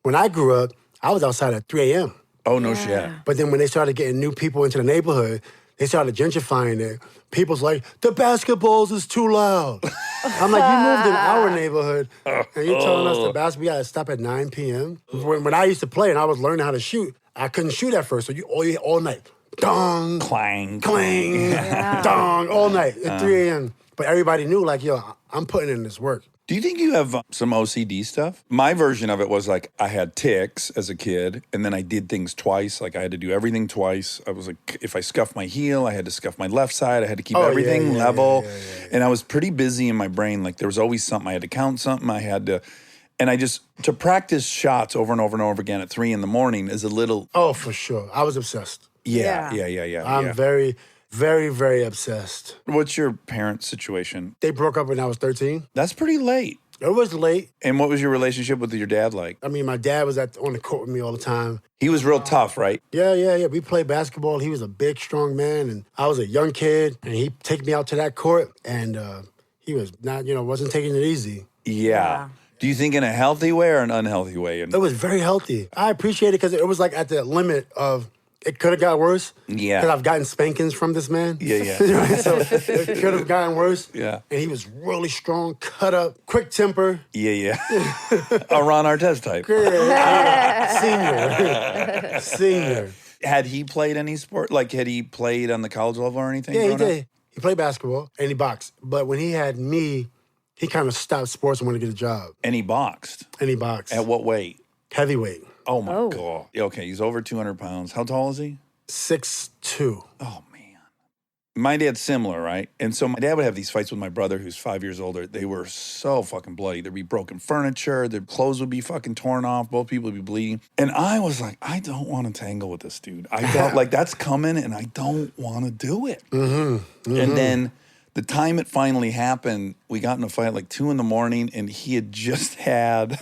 When I grew up, I was outside at 3 a.m. Oh, no shit. But then when they started getting new people into the neighborhood, they started gentrifying it. People's like, the basketballs is too loud. I'm like, you moved in our neighborhood, and you're telling us the basketball, we gotta stop at 9 p.m.? When I used to play and I was learning how to shoot, I couldn't shoot at first, so you all night. Dong, Clang. clang, dong, all night at 3 a.m. But everybody knew, like, yo, I'm putting in this work. Do you think you have some OCD stuff? My version of it was like I had tics as a kid, and then I did things twice. Like I had to do everything twice. I was like, if I scuffed my heel, I had to scuff my left side. I had to keep everything level. And I was pretty busy in my brain. Like there was always something. I had to count something. I had to, and I just, to practice shots over and over and over again at 3 a.m. is a little. Oh, for sure. I was obsessed. Yeah. I'm very, very, very obsessed. What's your parents' situation? They broke up when I was 13. That's pretty late. It was late. And what was your relationship with your dad like? I mean, my dad was on the court with me all the time. He was real tough, right? Yeah. We played basketball. He was a big, strong man, and I was a young kid, and he'd take me out to that court, and he was not, wasn't taking it easy. Yeah. Do you think in a healthy way or an unhealthy way? It was very healthy. I appreciate it because it was like at the limit of, it could have got worse. Yeah. Because I've gotten spankings from this man. Yeah. So it could have gotten worse. Yeah. And he was really strong, cut up, quick temper. Yeah. A Ron Artest type. Senior. Had he played any sport? Like, had he played on the college level or anything? Yeah, he growing up? did. He played basketball and he boxed. But when he had me, he kind of stopped sports and wanted to get a job. And he boxed. And he boxed. At what weight? Heavyweight. Oh, my God. Okay, he's over 200 pounds. How tall is he? 6'2". Oh, man. My dad's similar, right? And so my dad would have these fights with my brother, who's 5 years older. They were so fucking bloody. There'd be broken furniture. Their clothes would be fucking torn off. Both people would be bleeding. And I was like, I don't want to tangle with this dude. I felt like that's coming, and I don't want to do it. And then the time it finally happened, we got in a fight at like 2 a.m, and he had just had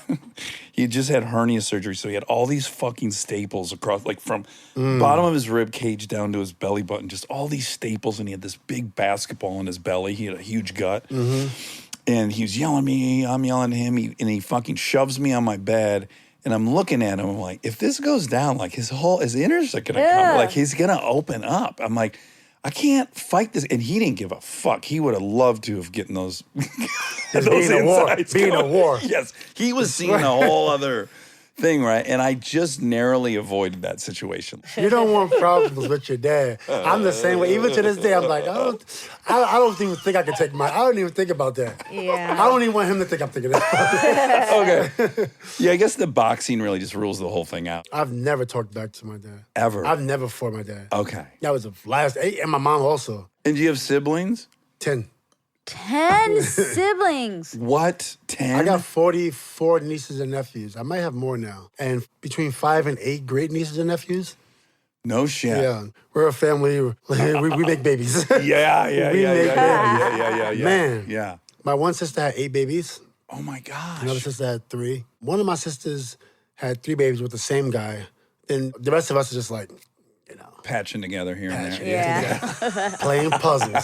hernia surgery. So he had all these fucking staples across, like from bottom of his rib cage down to his belly button, just all these staples. And he had this big basketball in his belly. He had a huge gut. And he was yelling at me. I'm yelling at him. And he fucking shoves me on my bed. And I'm looking at him. I'm like, if this goes down, like his innards are going to come. Like he's going to open up. I'm like, I can't fight this. And he didn't give a fuck. He would have loved to have gotten those, those being a war. insides Being a going. war. Yes. He was seeing a whole other thing, right? And I just narrowly avoided that situation. You don't want problems with your dad. I'm the same way. Even to this day, I'm like, I don't even think I can take I don't even think about that. Yeah. I don't even want him to think I'm thinking that. Okay. Yeah, I guess the boxing really just rules the whole thing out. I've never talked back to my dad. Ever. I've never fought my dad. Okay. That was the last 8, and my mom also. And do you have siblings? 10. 10 siblings. What? 10? I got 44 nieces and nephews. I might have more now. And between 5 and 8 great nieces and nephews. No shit. Yeah. We're a family. We make babies. Yeah. Man. Yeah. My one sister had 8 babies. Oh my gosh. Another sister had 3. One of my sisters had 3 babies with the same guy. Then the rest of us are just like, Patching together here and there. Yeah. playing puzzles.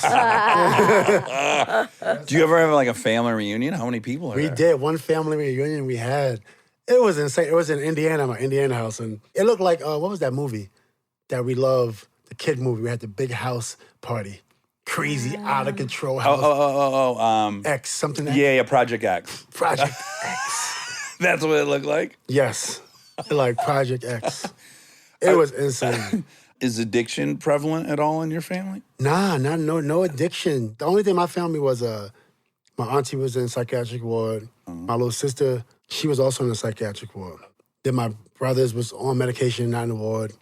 Do you ever have like a family reunion? How many people are We there? did one family reunion we had. It was insane. It was in Indiana, my Indiana house. And it looked like, what was that movie that we love? The kid movie. We had the big house party. Crazy, out of control house. X, something X. Yeah, Project X. Project X. That's what it looked like? Yes. Like Project X. It was insane. Is addiction prevalent at all in your family? Nah, no addiction. The only thing my family was, my auntie was in psychiatric ward. My little sister, she was also in the psychiatric ward. Then my brothers was on medication, not in the ward.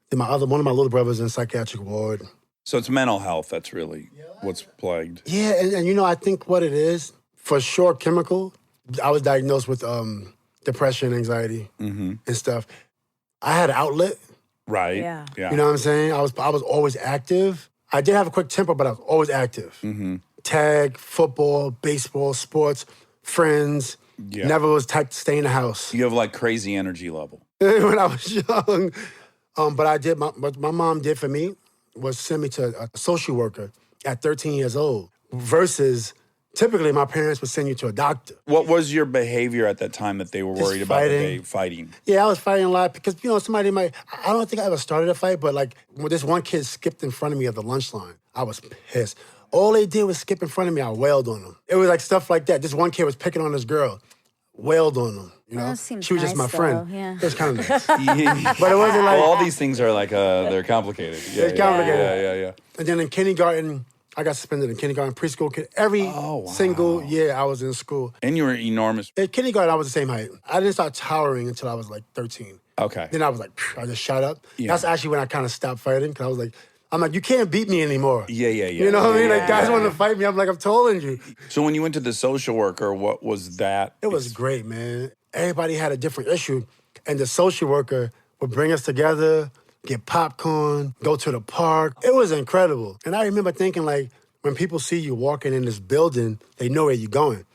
Then one of my little brothers in psychiatric ward. So it's mental health that's really what's plagued. Yeah, and I think what it is, for sure, chemical. I was diagnosed with depression, anxiety, and stuff. I had an outlet. Right. Yeah. You know what I'm saying? I was always active. I did have a quick temper, but I was always active. tag, football, baseball, sports, friends. Yeah. Never was type to stay in the house. You have like crazy energy level. When I was young. But I did, what my mom did for me was send me to a social worker at 13 years old versus typically my parents would send you to a doctor. What was your behavior at that time that they were worried about fighting? Yeah, I was fighting a lot because, somebody might, I don't think I ever started a fight, but like when this one kid skipped in front of me at the lunch line, I was pissed. All they did was skip in front of me, I wailed on them. It was like stuff like that. This one kid was picking on this girl, wailed on them. That seems she was just my nice, friend. though, yeah. It was kind of nice. But it wasn't like... Well, all these things are like, they're complicated. Yeah, It's complicated. Yeah. And then in kindergarten, I got suspended in kindergarten, preschool. Every single year I was in school. And you were enormous. In kindergarten, I was the same height. I didn't start towering until I was like 13. Okay. Then I was like, I just shot up. Yeah. That's actually when I kind of stopped fighting because I was like, you can't beat me anymore. Yeah. You know what I mean? Like, guys want to fight me. I'm like, I'm taller than you. So when you went to the social worker, what was that? It was great, man. Everybody had a different issue. And the social worker would bring us together, get popcorn, go to the park. It was incredible. And I remember thinking, like, when people see you walking in this building, they know where you're going.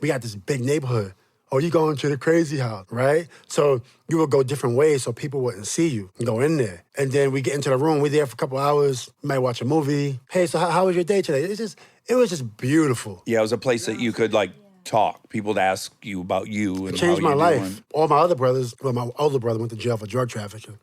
We got this big neighborhood. Oh, you going to the crazy house, right? So you would go different ways so people wouldn't see you and go in there. And then we get into the room. We're there for a couple hours. We might watch a movie. Hey, so how was your day today? It was just beautiful. Yeah, it was a place that you could, like, talk. People would ask you about you and It changed how my you're life. doing. All my other brothers, my older brother went to jail for drug trafficking.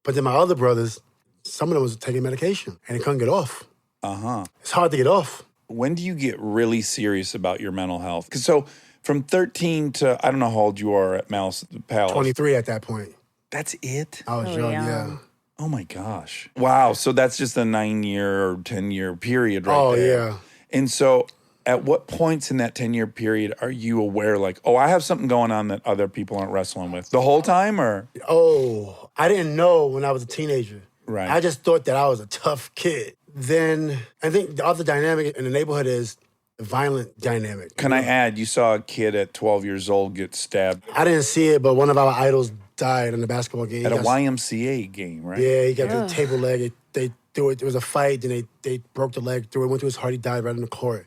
But then my other brothers, some of them was taking medication and they couldn't get off. It's hard to get off. When do you get really serious about your mental health? Because so from 13 to, I don't know how old you are at Malice Palace. 23 at that point. That's it? I was young, yeah. Oh my gosh. Wow. So that's just a 9-year or 10-year period right there. Yeah. And so at what points in that 10-year period are you aware, like, oh, I have something going on that other people aren't wrestling with? The whole time, or? Oh, I didn't know when I was a teenager. Right. I just thought that I was a tough kid. Then I think the other dynamic in the neighborhood is the violent dynamic. Can I add, you saw a kid at 12 years old get stabbed I didn't see it, but one of our idols died in the basketball game. at a He got- YMCA game, right? Yeah, he got the table leg. They threw it. There was a fight, and they broke the leg through it. Went to his heart. He died right in the court.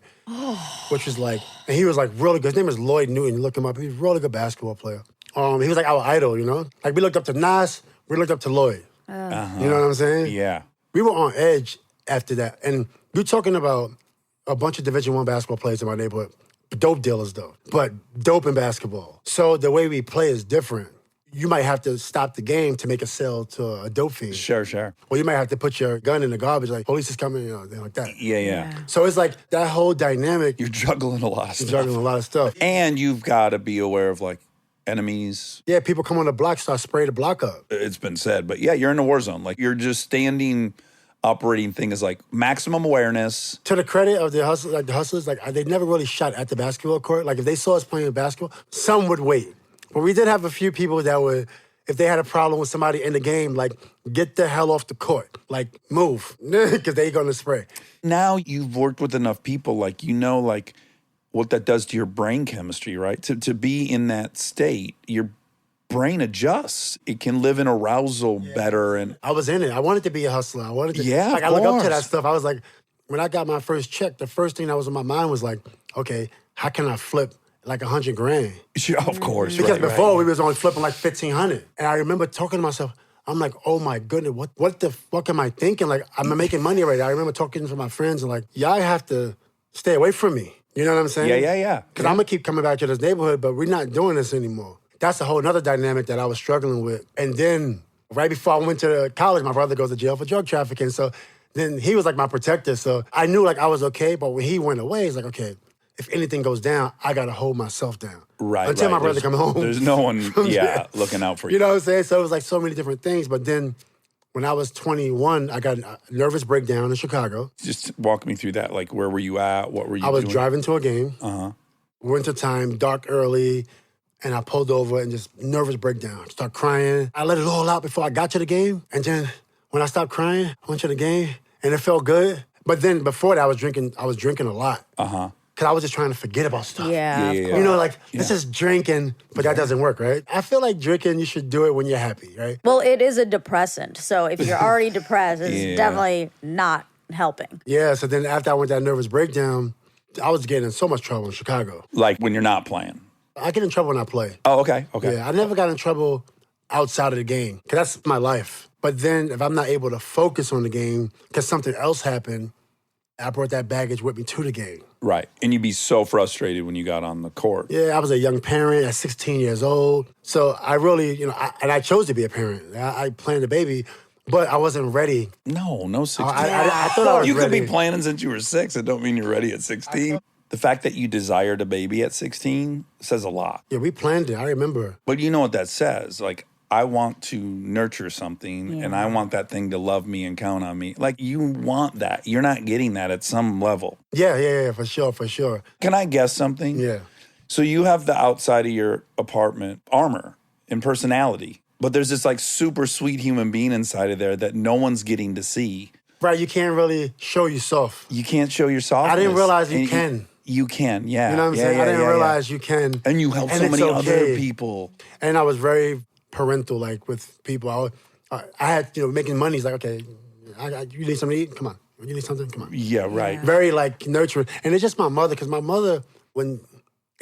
Which was like, and he was like really good. His name was Lloyd Newton. Look him up. He was a really good basketball player. He was like our idol, Like we looked up to Nas, we looked up to Lloyd. You know what I'm saying? Yeah. We were on edge after that. And you're talking about a bunch of Division I basketball players in my neighborhood. Dope dealers, though. But dope in basketball. So the way we play is different. You might have to stop the game to make a sale to a dope fiend. Sure. Or you might have to put your gun in the garbage, like, police is coming, thing like that. Yeah. So it's like that whole dynamic. You're juggling a lot of You're stuff. juggling a lot of stuff. And you've got to be aware of, like, enemies. Yeah, people come on the block, start spraying the block up. It's been said. But, yeah, you're in a war zone. Like, you're just standing, operating thing is, like, maximum awareness. To the credit of the hustlers, they never really shot at the basketball court. Like, if they saw us playing basketball, some would wait. But we did have a few people that would, if they had a problem with somebody in the game, like, get the hell off the court. Like, move, because they going to spray. Now you've worked with enough people, like, like, what that does to your brain chemistry, right? To be in that state, your brain adjusts. It can live in arousal better. And I was in it. I wanted to be a hustler. I wanted to, Yeah, like, of I look up to course. that stuff. I was like, when I got my first check, the first thing that was in my mind was like, okay, how can I flip like $100,000? Yeah, of course. Because right. before we was only flipping like 1,500. And I remember talking to myself, I'm like, oh my goodness, what the fuck am I thinking? Like, I'm making money already. I remember talking to my friends and like, y'all have to stay away from me. You know what I'm saying? Yeah. Because I'm going to keep coming back to this neighborhood, but we're not doing this anymore. That's a whole nother dynamic that I was struggling with. And then right before I went to college, my brother goes to jail for drug trafficking. So then he was like my protector. So I knew like I was okay, but when he went away, it's like, okay, if anything goes down, I got to hold myself down. Right. Until my brother come home. There's no one, looking out for you. You know what I'm saying? So it was like so many different things. But then when I was 21, I got a nervous breakdown in Chicago. Just walk me through that. Like, where were you at? What were you I was doing? driving to a game, wintertime, dark early, and I pulled over and just nervous breakdown. Start crying. I let it all out before I got to the game. And then when I stopped crying, I went to the game and it felt good. But then before that, I was drinking a lot. Because I was just trying to forget about stuff. Yeah, of Yeah. course. You know, like, it's just drinking, but that doesn't work, right? I feel like drinking, you should do it when you're happy, right? Well, it is a depressant. So if you're already depressed, it's Yeah. definitely not helping. Yeah, so then after I went that nervous breakdown, I was getting in so much trouble in Chicago. Like when you're not playing. I get in trouble when I play. Oh, okay. Okay. Yeah, I never got in trouble outside of the game because that's my life. But then if I'm not able to focus on the game because something else happened, I brought that baggage with me to the game. Right. And you'd be so frustrated when you got on the court. Yeah, I was a young parent at 16 years old. So I really, I chose to be a parent. I planned a baby, but I wasn't ready. No 16. I thought I was You could ready. be planning since you were 6. It don't mean you're ready at 16. The fact that you desired a baby at 16 says a lot. Yeah, we planned it. I remember. But you know what that says? Like, I want to nurture something and I want that thing to love me and count on me. Like, you want that. You're not getting that at some level. Yeah, for sure. Can I guess something? Yeah. So you have the outside of your apartment armor and personality, but there's this like super sweet human being inside of there that no one's getting to see. Right, you can't really show yourself. You can't show your softness. I didn't realize you And can. You can, yeah. You know what I'm saying? I didn't realize you can. And you help so it's many other okay. people. And I was very parental, like with people. I had, making money. It's like, okay, you need something to eat? Come on. You need something? Come on. Yeah, right. Very like nurturing. And it's just my mother, because my mother, when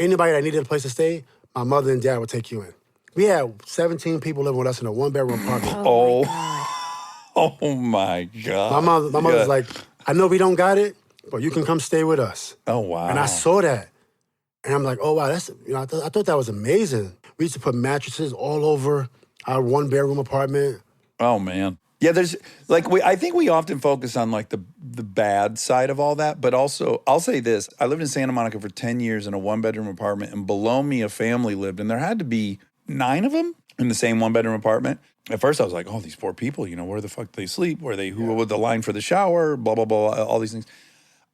anybody that needed a place to stay, my mother and dad would take you in. We had 17 people living with us in a 1-bedroom apartment. Oh my God. My mother's like, I know we don't got it, but you can come stay with us. Oh, wow. And I saw that. And I'm like, oh, wow, that's, I thought that was amazing. We used to put mattresses all over our 1-bedroom apartment. Oh, man. Yeah, there's like I think we often focus on like the bad side of all that, but also I'll say this: I lived in Santa Monica for 10 years in a 1-bedroom apartment, and below me a family lived, and there had to be 9 of them in the same 1-bedroom apartment. At first, I was like, "Oh, these poor people! Where the fuck do they sleep? Who would the line for the shower? Blah blah blah, all these things."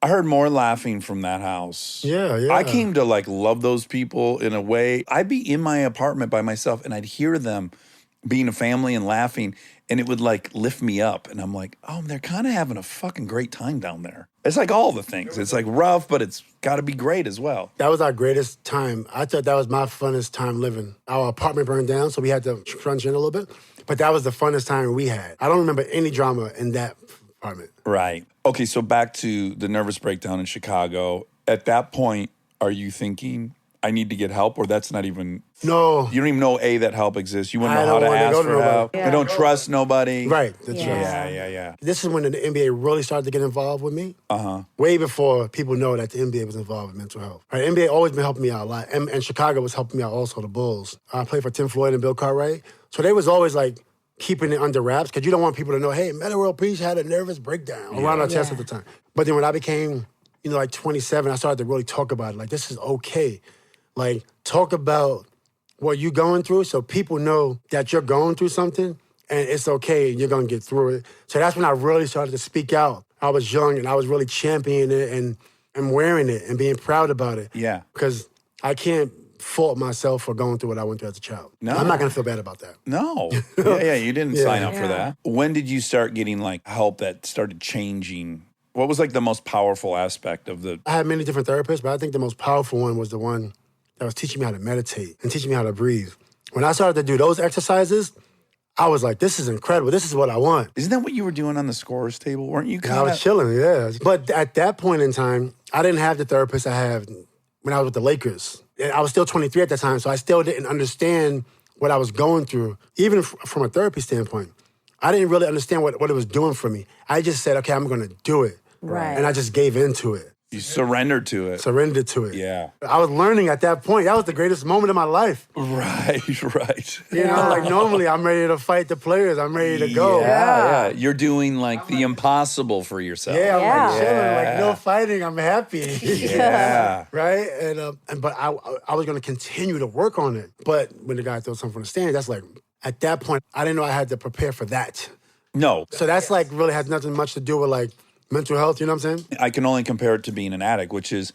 I heard more laughing from that house. Yeah. I came to like love those people in a way. I'd be in my apartment by myself, and I'd hear them being a family and laughing, and it would like lift me up. And I'm like, oh, they're kind of having a fucking great time down there. It's like all the things. It's like rough, but it's got to be great as well. That was our greatest time. I thought that was my funnest time living. Our apartment burned down, so we had to crunch in a little bit. But that was the funnest time we had. I don't remember any drama in that apartment. Right. Okay, so back to the nervous breakdown in Chicago. At that point, are you thinking, I need to get help, or that's not even... No. You don't even know, that help exists. You wouldn't I know how don't to wanna ask go to for nobody. help. Yeah. You don't trust nobody. Right. That's Yeah. right. Yeah. This is when the NBA really started to get involved with me. Way before people know that the NBA was involved with mental health. Right? NBA always been helping me out a lot. And Chicago was helping me out also, the Bulls. I played for Tim Floyd and Bill Cartwright. So they was always like keeping it under wraps because you don't want people to know, hey, Metta World Peace had a nervous breakdown around our chest at the time. But then when I became, like 27, I started to really talk about it. Like, this is okay. Like, talk about what you're going through so people know that you're going through something and it's okay and you're going to get through it. So that's when I really started to speak out. I was young and I was really championing it and wearing it and being proud about it. Yeah. Because I can't fault myself for going through what I went through as a child. No. I'm not going to feel bad about that. No. Yeah, you didn't sign up for Yeah. that. When did you start getting like help that started changing? What was like the most powerful aspect of the... I had many different therapists, but I think the most powerful one was the one that was teaching me how to meditate and teaching me how to breathe. When I started to do those exercises, I was like, this is incredible. This is what I want. Isn't that what you were doing on the scorer's table? Weren't you And I kind was of... chilling, yeah. But at that point in time, I didn't have the therapist I had when I was with the Lakers. And I was still 23 at that time, so I still didn't understand what I was going through, even from a therapy standpoint. I didn't really understand what it was doing for me. I just said, okay, I'm going to do it. Right. And I just gave into it. You surrendered to it. Surrendered to it. Yeah. I was learning at that point. That was the greatest moment of my life. Right. You know, like normally I'm ready to fight the players. I'm ready to go. Yeah. You're doing like the impossible for yourself. Yeah, I'm Yeah. like chilling, like no fighting. I'm happy. Yeah. Right? But I was going to continue to work on it. But when the guy throws something from the stand, that's like, at that point, I didn't know I had to prepare for that. No. So that's like really has nothing much to do with like mental health, you know what I'm saying? I can only compare it to being an addict, which is,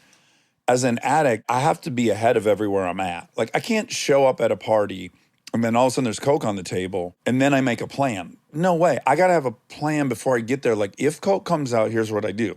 as an addict, I have to be ahead of everywhere I'm at. Like, I can't show up at a party and then all of a sudden there's Coke on the table and then I make a plan. No way. I got to have a plan before I get there. Like, if Coke comes out, here's what I do.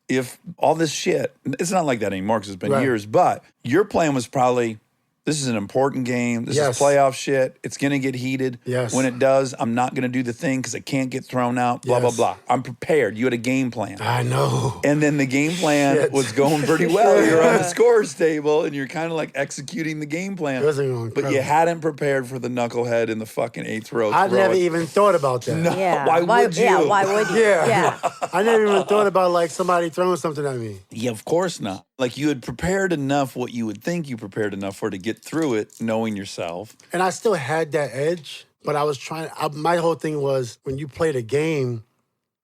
If all this shit, it's not like that anymore because it's been Right. years, but your plan was probably, This is an important game. This Yes. is playoff shit. It's going to get heated. Yes. When it does, I'm not going to do the thing because I can't get thrown out, blah, Yes. blah, blah. I'm prepared. You had a game plan. I know. And then the game plan Shit. was going pretty well. You're on the scorer's table and you're kind of like executing the game plan. It wasn't going But you incredible. hadn't prepared for the knucklehead in the fucking 8th row. I never throwing. even thought about that. No, Yeah. why would you? Yeah, why would you? Yeah. I never even thought about like somebody throwing something at me. Yeah, of course not. Like you had prepared enough what you would think you prepared enough for to get through it, knowing yourself. And I still had that edge, but I was trying. My whole thing was when you play the game,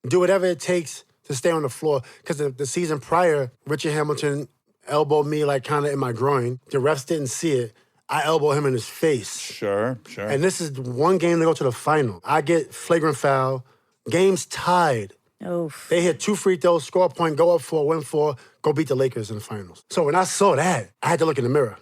do whatever it takes to stay on the floor. Because the season prior, Richard Hamilton elbowed me like kind of in my groin. The refs didn't see it. I elbowed him in his face. Sure. And this is one game to go to the final. I get flagrant foul. Game's tied. Oof. They hit 2 free throws, score a point, go up 4, win 4, go beat the Lakers in the finals. So when I saw that, I had to look in the mirror.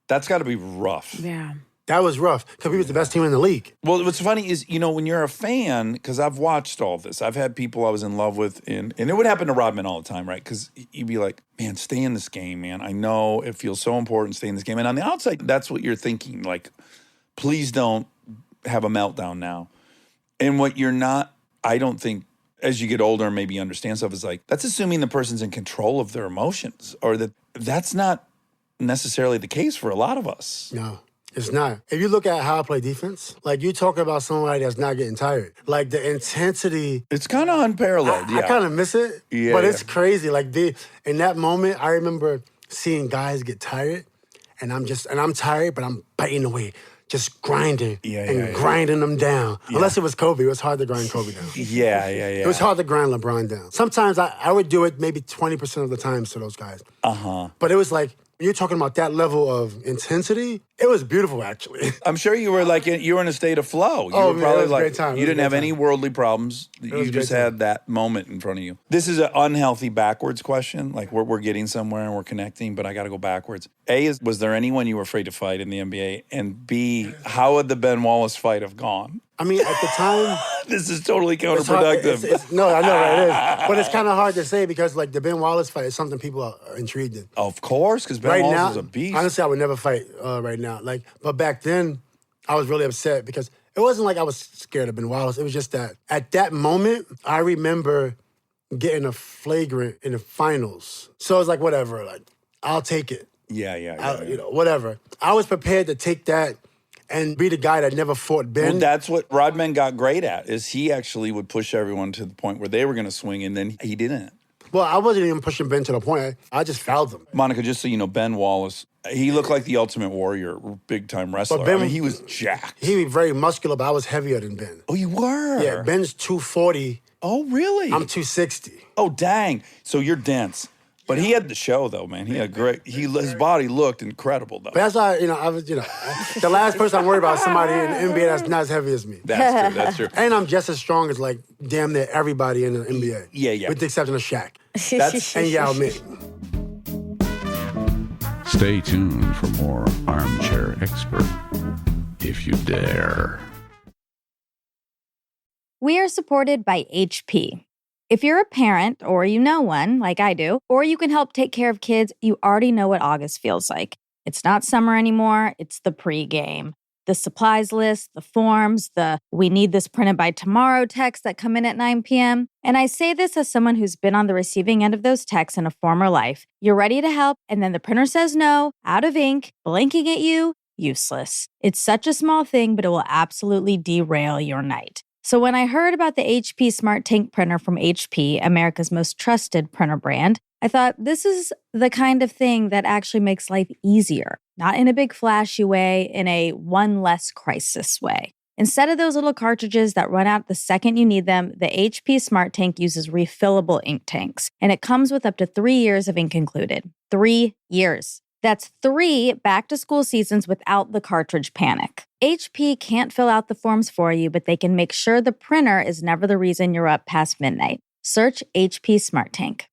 That's got to be rough. Yeah. That was rough because we was the best team in the league. Well, what's funny is, when you're a fan, because I've watched all this, I've had people I was in love with, and it would happen to Rodman all the time, right? Because you'd be like, man, stay in this game, man. I know it feels so important, stay in this game. And on the outside, that's what you're thinking, like, please don't have a meltdown now. And what you're not, I don't think, as you get older and maybe understand stuff, is like, that's assuming the person's in control of their emotions, or that's not necessarily the case for a lot of us. No, it's not. If you look at how I play defense, like you talking about somebody that's not getting tired. Like the intensity, It's kind of unparalleled, I yeah. kind of miss it, Yeah, but it's yeah. crazy. Like in that moment, I remember seeing guys get tired, and I'm tired, but I'm biting away, just grinding Yeah. grinding them down. Unless it was Kobe, it was hard to grind Kobe down. Yeah. It was hard to grind LeBron down. Sometimes I would do it maybe 20% of the times to those guys. But it was like, when you're talking about that level of intensity, it was beautiful, actually. I'm sure you were like, you were in a state of flow. You Oh, were man, probably it was a like, great time. It you was a didn't have great any time. worldly problems. was You a just great had that moment in front of you. This is an unhealthy backwards question. Like we're getting somewhere and we're connecting, but I got to go backwards. A, was there anyone you were afraid to fight in the NBA? And B, how would the Ben Wallace fight have gone? I mean, at the time, This is totally it's hard- counterproductive. no, I know, right? It is. But it's kind of hard to say because, like, the Ben Wallace fight is something people are intrigued in. Of course, because Ben Right Wallace now, is a beast. honestly, I would never fight right now. Like, but back then, I was really upset because it wasn't like I was scared of Ben Wallace. It was just that at that moment, I remember getting a flagrant in the finals. So it was like, whatever, like, I'll take it. Yeah. Whatever. I was prepared to take that and be the guy that never fought Ben. Well, that's what Rodman got great at, is he actually would push everyone to the point where they were going to swing, and then he didn't. Well, I wasn't even pushing Ben to the point. I just fouled him. Monica, just so you know, Ben Wallace, he looked like the Ultimate Warrior, big-time wrestler. Ben- I mean, he was jacked. He was very muscular, but I was heavier than Ben. Oh, you were? Yeah, Ben's 240. Oh, really? I'm 260. Oh, dang. So you're dense. But he had the show, though, man. He had his body looked incredible, though. But that's why, I was, the last person I'm worried about is somebody in the NBA that's not as heavy as me. That's true. And I'm just as strong as, like, damn near everybody in the NBA. Yeah. With the exception of Shaq. That's And Yao Ming. Stay tuned for more Armchair Expert, if you dare. We are supported by HP. If you're a parent or you know one, like I do, or you can help take care of kids, you already know what August feels like. It's not summer anymore, it's the pregame. The supplies list, the forms, the "we need this printed by tomorrow" texts that come in at 9 p.m. And I say this as someone who's been on the receiving end of those texts in a former life. You're ready to help, and then the printer says no, out of ink, blinking at you, useless. It's such a small thing, but it will absolutely derail your night. So when I heard about the HP Smart Tank printer from HP, America's most trusted printer brand, I thought this is the kind of thing that actually makes life easier, not in a big flashy way, in a one less crisis way. Instead of those little cartridges that run out the second you need them, the HP Smart Tank uses refillable ink tanks, and it comes with up to 3 years of ink included. 3 years. That's 3 back-to-school seasons without the cartridge panic. HP can't fill out the forms for you, but they can make sure the printer is never the reason you're up past midnight. Search HP Smart Tank.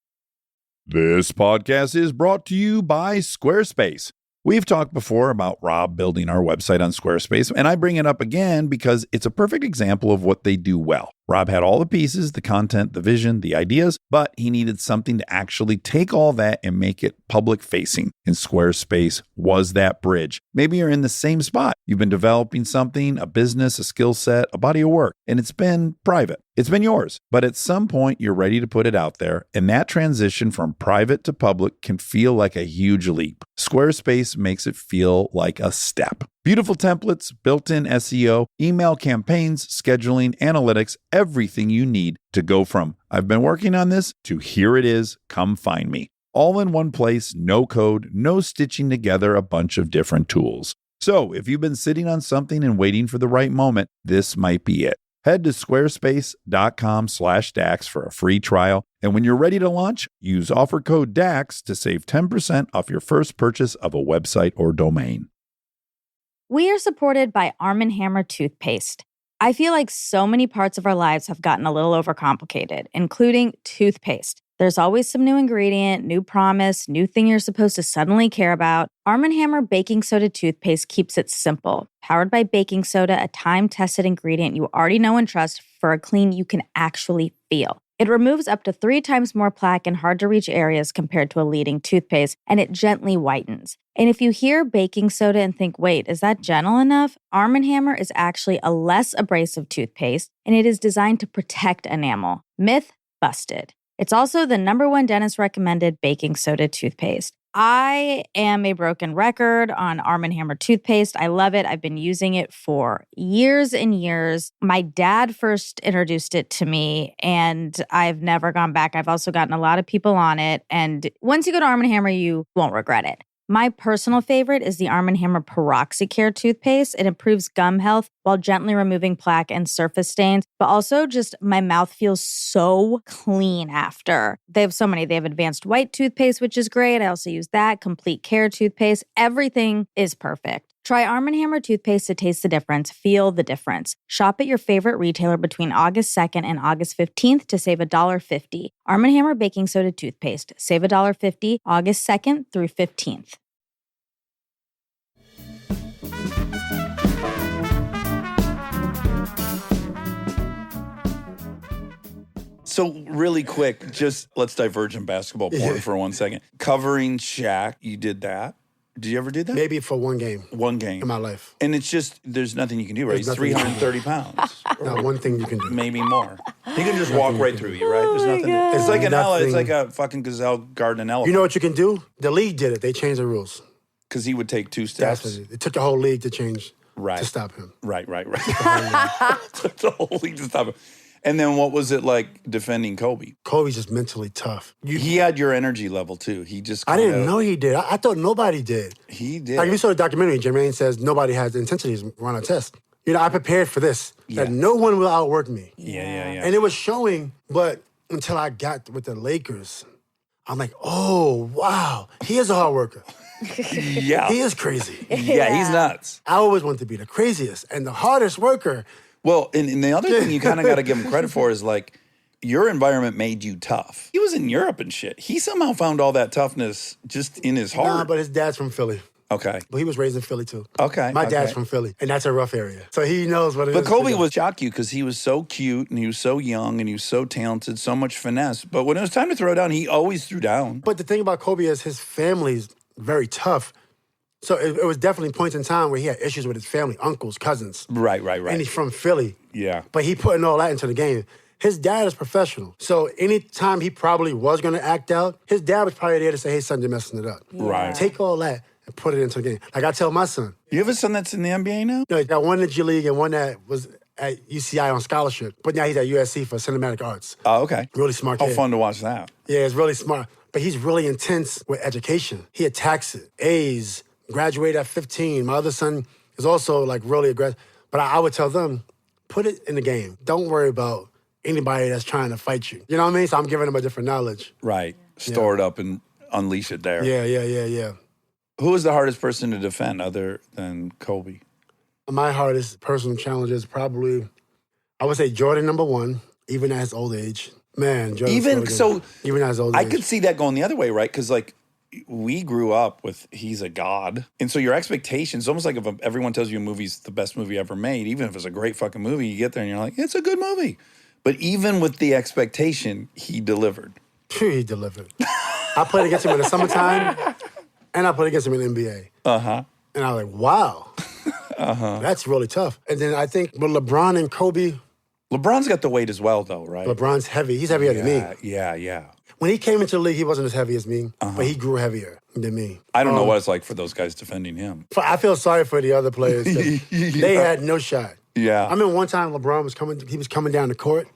This podcast is brought to you by Squarespace. We've talked before about Rob building our website on Squarespace, and I bring it up again because it's a perfect example of what they do well. Rob had all the pieces, the content, the vision, the ideas, but he needed something to actually take all that and make it public facing. And Squarespace was that bridge. Maybe you're in the same spot. You've been developing something, a business, a skill set, a body of work, and it's been private. It's been yours, but at some point you're ready to put it out there, and that transition from private to public can feel like a huge leap. Squarespace makes it feel like a step. Beautiful templates, built-in SEO, email campaigns, scheduling, analytics, everything you need to go from "I've been working on this" to "here it is, come find me." All in one place, no code, no stitching together a bunch of different tools. So if you've been sitting on something and waiting for the right moment, this might be it. Head to squarespace.com/DAX for a free trial. And when you're ready to launch, use offer code DAX to save 10% off your first purchase of a website or domain. We are supported by Arm & Hammer toothpaste. I feel like so many parts of our lives have gotten a little overcomplicated, including toothpaste. There's always some new ingredient, new promise, new thing you're supposed to suddenly care about. Arm & Hammer baking soda toothpaste keeps it simple. Powered by baking soda, a time-tested ingredient you already know and trust for a clean you can actually feel. It removes up to 3 times more plaque in hard-to-reach areas compared to a leading toothpaste, and it gently whitens. And if you hear baking soda and think, wait, is that gentle enough? Arm & Hammer is actually a less abrasive toothpaste, and it is designed to protect enamel. Myth busted. It's also the #1 dentist-recommended baking soda toothpaste. I am a broken record on Arm & Hammer toothpaste. I love it. I've been using it for years and years. My dad first introduced it to me, and I've never gone back. I've also gotten a lot of people on it, and once you go to Arm & Hammer, you won't regret it. My personal favorite is the Arm & Hammer Peroxicare toothpaste. It improves gum health while gently removing plaque and surface stains, but also just my mouth feels so clean after. They have so many. They have advanced white toothpaste, which is great. I also use that. Complete Care toothpaste. Everything is perfect. Try Arm & Hammer toothpaste to taste the difference. Feel the difference. Shop at your favorite retailer between August 2nd and August 15th to save $1.50. Arm & Hammer baking soda toothpaste. Save $1.50 August 2nd through 15th. So really quick, just let's diverge in basketball porn for 1 second. Covering Shaq, you did that. Did you ever do that? Maybe for one game One game. in my life. And it's just, there's nothing you can do, right? He's There's nothing you can 330 pounds. Not one thing you can do. Maybe more. He can just walk right through you, right? There's nothing. It's like an elephant. It's like a fucking gazelle guarding an elephant. You know what you can do? The league did it. They changed the rules. Because he would take 2 That's steps. what it took the whole league to change to stop him. Right. Took the whole league to stop him. And then what was it like defending Kobe? Kobe's just mentally tough. He had your energy level too. He just I didn't know he did. I thought nobody did. He did. Like, if you saw the documentary, Jermaine says nobody has the intensities run a test. You know, I prepared for this, that no one will outwork me. Yeah. And it was showing, but until I got with the Lakers, I'm like, oh, wow, he is a hard worker. Yeah. He is crazy. Yeah, he's nuts. I always want to be the craziest and the hardest worker. Well, and the other thing you kind of got to give him credit for is like, your environment made you tough. He was in Europe and shit. He somehow found all that toughness just in his heart. Nah, but his dad's from Philly. Okay. But he was raised in Philly too. Okay. My dad's from Philly, and that's a rough area. So he knows what it is. But Kobe was shocked you because he was so cute and he was so young and he was so talented, so much finesse. But when it was time to throw down, he always threw down. But the thing about Kobe is his family's very tough. So it was definitely points in time where he had issues with his family, uncles, cousins. Right. And he's from Philly. Yeah. But he putting all that into the game. His dad is professional. So anytime he probably was going to act out, his dad was probably there to say, hey, son, you're messing it up. Right. Take all that and put it into the game. Like I tell my son. You have a son that's in the NBA now? No, he got one in the G League and one that was at UCI on scholarship. But now he's at USC for cinematic arts. Oh, okay. Really smart How kid. fun to watch that. Yeah, it's really smart. But he's really intense with education. He attacks it. A's, graduated at 15. My other son is also like really aggressive. But I would tell them, put it in the game. Don't worry about anybody that's trying to fight you. You know what I mean? So I'm giving them a different knowledge. Right. Store it up and unleash it there. Yeah. Who was the hardest person to defend other than Kobe? My hardest personal challenge is probably, I would say Jordan #1, even at his old age. Man, Jordan. Even at his old age. I could see that going the other way, right? Because like we grew up with he's a god, and so your expectations, almost like if everyone tells you a movie's the best movie ever made, even if it's a great fucking movie, you get there and you're like, it's a good movie. But even with the expectation, he delivered. Phew, he delivered. I played against him in the summertime, and I played against him in the NBA. Uh-huh. And I was like, wow. That's really tough. And then I think with LeBron and Kobe, LeBron's got the weight as well, though, right? LeBron's heavy. He's heavier than me. Yeah. When he came into the league, he wasn't as heavy as me, but he grew heavier than me. I don't know what it's like for those guys defending him. I feel sorry for the other players. 'Cause They had no shot. Yeah. I remember one time LeBron was coming down the court,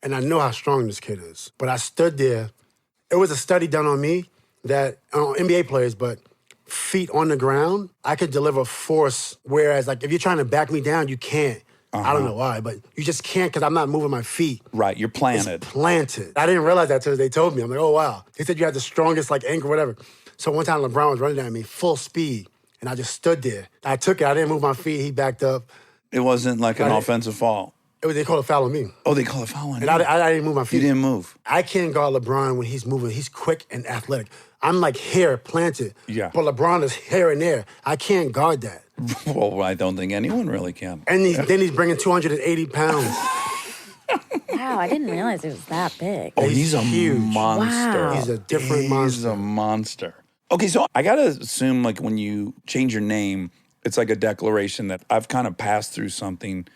and I know how strong this kid is. But I stood there. It was a study done on me that, on NBA players, but feet on the ground, I could deliver force, whereas like if you're trying to back me down, you can't. I don't know why, but you just can't because I'm not moving my feet. Right, you're planted. It's planted. I didn't realize that until they told me. I'm like, oh, wow. They said you had the strongest like ankle, whatever. So one time LeBron was running at me full speed, and I just stood there. I took it. I didn't move my feet. He backed up. It wasn't like an offensive foul. They called a foul on me. Oh, they call it foul on And you. I didn't move my You feet. didn't move. I can't guard LeBron when he's moving. He's quick and athletic. I'm like here planted. Yeah. But LeBron is here and there. I can't guard that. Well, I don't think anyone really can. And then he's bringing 280 pounds. Wow, I didn't realize it was that big. Oh, he's a huge. monster. Wow. He's a different He's monster. a monster. Okay, so I gotta assume like when you change your name, it's like a declaration that I've kind of passed through something,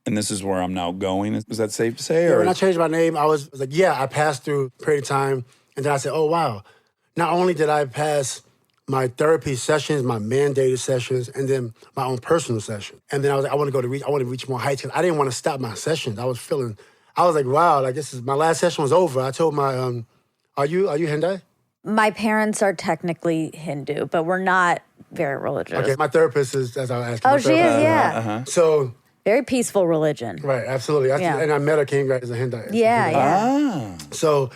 and this is where I'm now going. Is that safe to say? When I changed my name, I was like, yeah, I passed through a period of time. And then I said, oh, wow. Not only did I pass my therapy sessions, my mandated sessions, and then my own personal session. And then I was like, I want to reach more heights. 'Cause I didn't want to stop my sessions. I was like, wow, like this is, my last session was over. I told my, are you Hyundai? My parents are technically Hindu, but we're not very religious. Okay, my therapist is, as I was asking. Oh, my she is, therapist. yeah. So, Very peaceful religion. right, absolutely. Yeah. And I met her, came back as a Hyundai. Yeah, yeah. Ah. So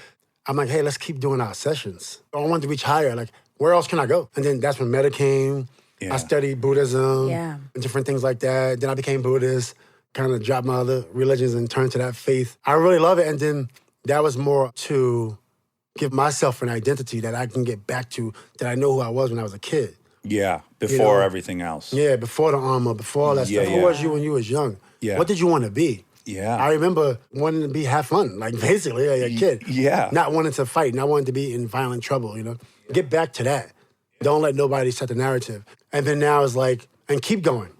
I'm like, hey, let's keep doing our sessions. I wanted to reach higher. Like, where else can I go? And then that's when Metta came. Yeah. I studied Buddhism Yeah. and different things like that. Then I became Buddhist, kind of dropped my other religions and turned to that faith. I really love it. And then that was more to give myself an identity that I can get back to, that I know who I was when I was a kid. Yeah, before know? everything else. Yeah, before the armor, before all that Yeah, stuff. yeah. Who was you when you was young? Yeah. What did you want to be? Yeah. I remember wanting to have fun, like basically like a kid. yeah. Not wanting to fight, not wanting to be in violent trouble, you know? Get back to that. Don't let nobody set the narrative. And then now it's like, and keep going.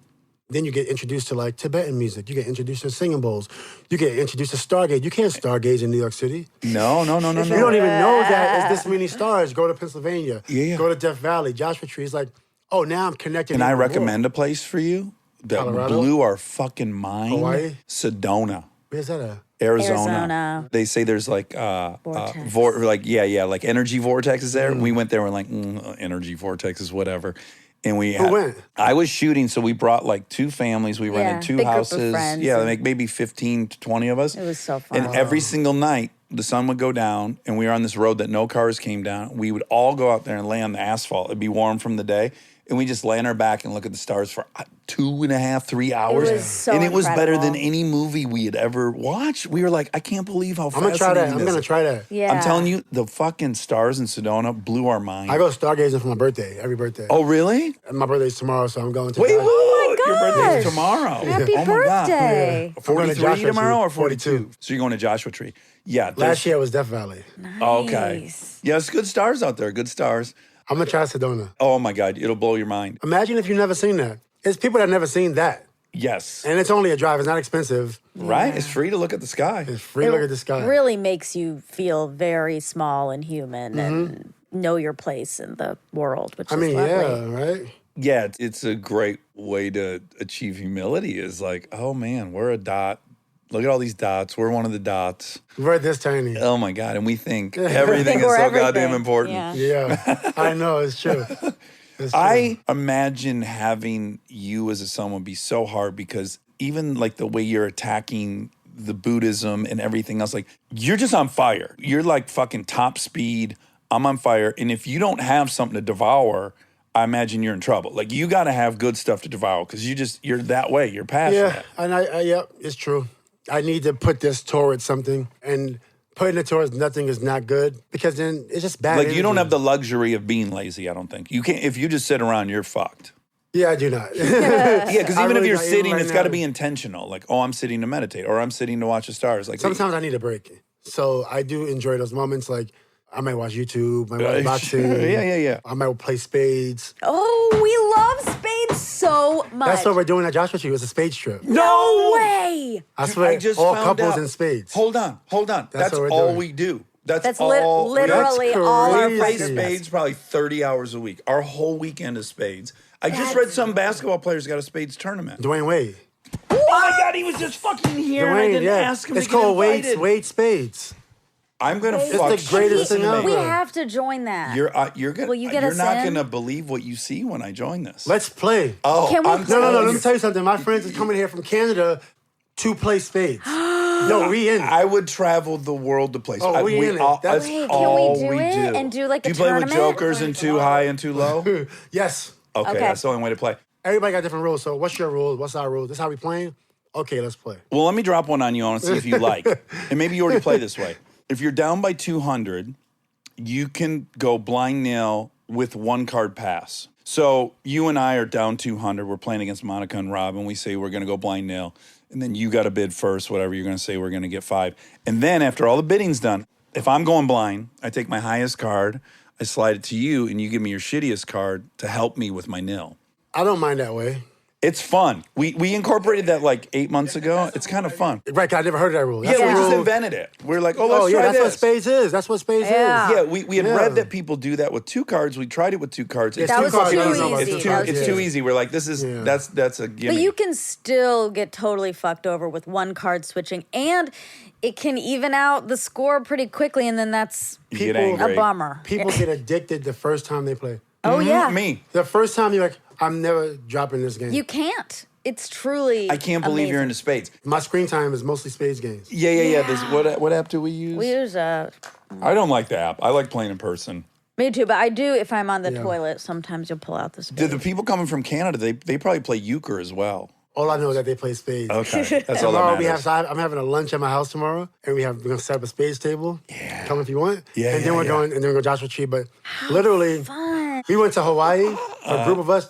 Then you get introduced to like Tibetan music. You get introduced to singing bowls. You get introduced to stargaze. You can't stargaze in New York City. No. You don't even know that it's this many stars. Go to Pennsylvania. Yeah. Go to Death Valley, Joshua Tree. It's like, oh, now I'm connected. Can I even more. recommend a place for you that Colorado? blew our fucking mind? Hawaii? Sedona, Where's that at? Arizona. They say there's like Vortex. like energy vortexes there. We went there. We're like energy vortexes, whatever. And we Who went? I was shooting, so we brought like two families. We rented two big group of houses. friends Yeah, and- like maybe 15 to 20 of us. It was so fun. And every single night, the sun would go down, and we were on this road that no cars came down. We would all go out there and lay on the asphalt. It'd be warm from the day. And we just lay on our back and look at the stars for 2.5, 3 hours. was so and it was better than incredible. any movie we had ever watched. We were like, I can't believe how I'm going to try that. fascinating I'm this going to is. try that. Yeah. I'm telling you, the fucking stars in Sedona blew our mind. I go stargazing for my birthday, every birthday. Oh, really? And my birthday's tomorrow, so I'm going to Wait, that. whoa, your birthday's gosh. tomorrow. Happy Oh my God. birthday. I'm going to 43 Joshua tomorrow Tree, or 42? So you're going to Joshua Tree. Yeah. Last year was Death Valley. Okay. Nice. Yeah, it's good stars out there. Good stars. I'm going to try Sedona. Oh my God, it'll blow your mind. Imagine if you've never seen that. It's people that have never seen that. Yes. And it's only a drive. It's not expensive. Right? It's free to look at the sky. It's free. Look at the sky. Really makes you feel very small and human and know your place in the world, which I mean, is lovely. yeah, right? Yeah, it's a great way to achieve humility is like, oh man, we're a dot. Look at all these dots. We're one of the dots. We're this tiny. Oh my God. And we think everything is We're so everything. goddamn important. Yeah. Yeah, I know. It's true. It's true. I imagine having you as a someone be so hard because even like the way you're attacking the Buddhism and everything else, like you're just on fire. You're like fucking top speed. I'm on fire. And if you don't have something to devour, I imagine you're in trouble. Like you got to have good stuff to devour because you're that way. You're passionate. Yeah, and yeah, it's true. I need to put this towards something, and putting it towards nothing is not good because then it's just bad. Like you don't energy. have the luxury of being lazy. I don't think you can't. If you just sit around, you're fucked. Yeah, I do not. Yeah, because I even if really you're don't, even sitting, right it's got to now. be intentional. Like, oh, I'm sitting to meditate, or I'm sitting to watch the stars. Like Sometimes I need a break. So I do enjoy those moments. Like, I might watch YouTube, might watch boxing. Yeah. I might play spades. Oh, we love spades so much. That's what we're doing at Joshua Tree. It's a spades trip. No way. I swear, I just all found couples out. in spades. Hold on. That's what we're all doing. we do. That's Literally That's all our We play friends. spades probably 30 hours a week. Our whole weekend is spades. I just read some basketball players got a spades tournament. Dwayne Wade. Oh my God, he was just fucking here. and I Dwayne, didn't yeah. ask him It's to get called invited. Wade Spades. I'm gonna It's fuck. the greatest listen thing to me. ever. We have to join that. You're gonna. Will you get you're us not in? gonna believe what you see when I join this. Let's play. Oh, Can we I'm play? No, telling let you. me tell you something. My friends are coming here from Canada to play spades. No, we in. I would travel the world to play. Oh, we in it. That's Wait, can we all do it do. and do, like, Do a you play with tournament? jokers and too high and too low? Yes. Okay, Okay. that's the only way to play. Everybody got different rules. So what's your rules? What's our rules? This how we playing? Okay, let's play. Well, let me drop one on you. I want to see if you like. And maybe you already play this way. If you're down by 200, you can go blind nail with one card pass. So you and I are down 200. We're playing against Monica and Rob, and we say we're going to go blind nail. And then you got to bid first, whatever you're going to say, we're going to get 5. And then after all the bidding's done, if I'm going blind, I take my highest card, I slide it to you, and you give me your shittiest card to help me with my nil. I don't mind that way. It's fun. We incorporated that like 8 months ago. It's kind of fun. Right, 'cause I never heard of that rule. Yeah, That's we a just rule. invented it. We're like, oh, let's Oh, yeah, try that's what this. spades is. That's what spades Yeah. is. Yeah, we had Yeah. read that people do that with 2 cards. We tried it with 2 cards. Yeah, It's That too was fucking too easy. easy. It's That was too too easy. We're like, this is Yeah. that's a gimme. But you can still get totally fucked over with one card switching, and it can even out the score pretty quickly, and then that's You get people- angry. a bummer. People get addicted the first time they play. Oh yeah, Me. The first time you're like, I'm never dropping this game. You can't. It's truly. I can't believe you're amazing. into spades. My screen time is mostly spades games. Yeah. This, what app do we use? We use a. I don't like the app. I like playing in person. Me too, but I do if I'm on the Yeah. toilet. Sometimes you'll pull out the The spade. people coming from Canada, they probably play euchre as well. All I know is that they play spades. Okay, that's all that Tomorrow matters. we have. So I'm having a lunch at my house tomorrow, and we're gonna set up a spades table. Yeah. Come if you want. Yeah, And then yeah, we're yeah. going, and then we're going to Joshua Tree. But literally, Fun. we went to Hawaii. A group of us.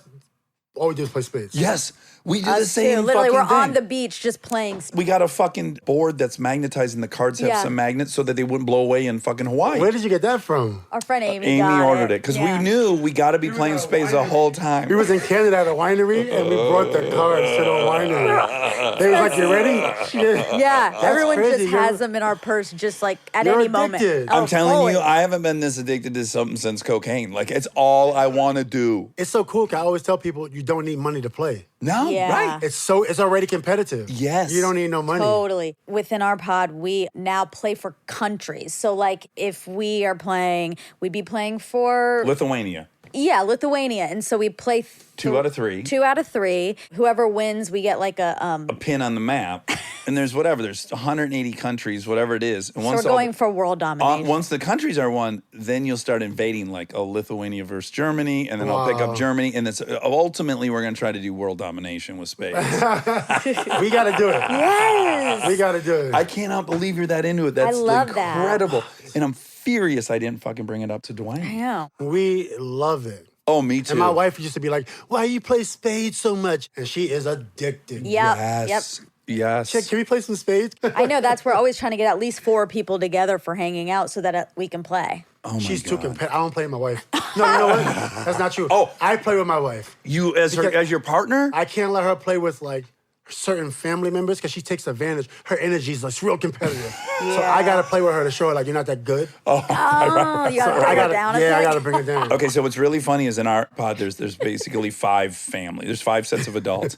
All we do is play spades. Yes, we do the Us same too. Literally, fucking we're on thing. the beach just playing. We got a fucking board that's magnetized, and the cards have Yeah. some magnets so that they wouldn't blow away in fucking Hawaii. Where did you get that from? Our friend Amy. Amy got ordered it because Yeah. we knew we got to be playing spades the whole time. We was in Canada at a winery, and we brought the cards to the winery. They was like, "You ready?" Yeah, everyone crazy. just has them in our purse, just like at You're any moment. addicted. I'm Oh, telling fully. you, I haven't been this addicted to something since cocaine. Like, it's all I want to do. It's so cool. 'Cause I always tell people you don't need money to play. No, Yeah. right? It's already competitive. Yes. You don't need no money. Totally. Within our pod, we now play for countries. So, like, if we are playing, we'd be playing for Lithuania. Lithuania, and so we play 2 out of 3. 2 out of 3. Whoever wins, we get like a. A pin on the map, and there's 180 countries, whatever it is. And So we're once all going the- for world domination. once the countries are won, then you'll start invading, like Lithuania versus Germany, and then I'll pick up Wow. Germany, and it's ultimately we're going to try to do world domination with spades. We got to do it. Yes. We got to do it. I cannot believe you're that into it. That's love that. incredible, and I'm furious I didn't fucking bring it up to Dwayne. I know. We love it. Oh, me too. And my wife used to be like, "Why you play spades so much?" And she is addicted. Yep. Yes. Yes. Chick, can we play some spades? I know. That's we're always trying to get at least 4 people together for hanging out so that we can play. Oh my She's too God. competitive. I don't play with my wife. No, you know what? That's not true. Oh. I play with my wife. You as your partner? I can't let her play with like certain family members because she takes advantage. Her energy is like real competitive. So I gotta play with her to show her like you're not that good. Oh, you gotta I bring gotta, her down. yeah, I a gotta peg? bring it down. Okay, so what's really funny is in our pod, there's basically 5 families. There's 5 sets of adults.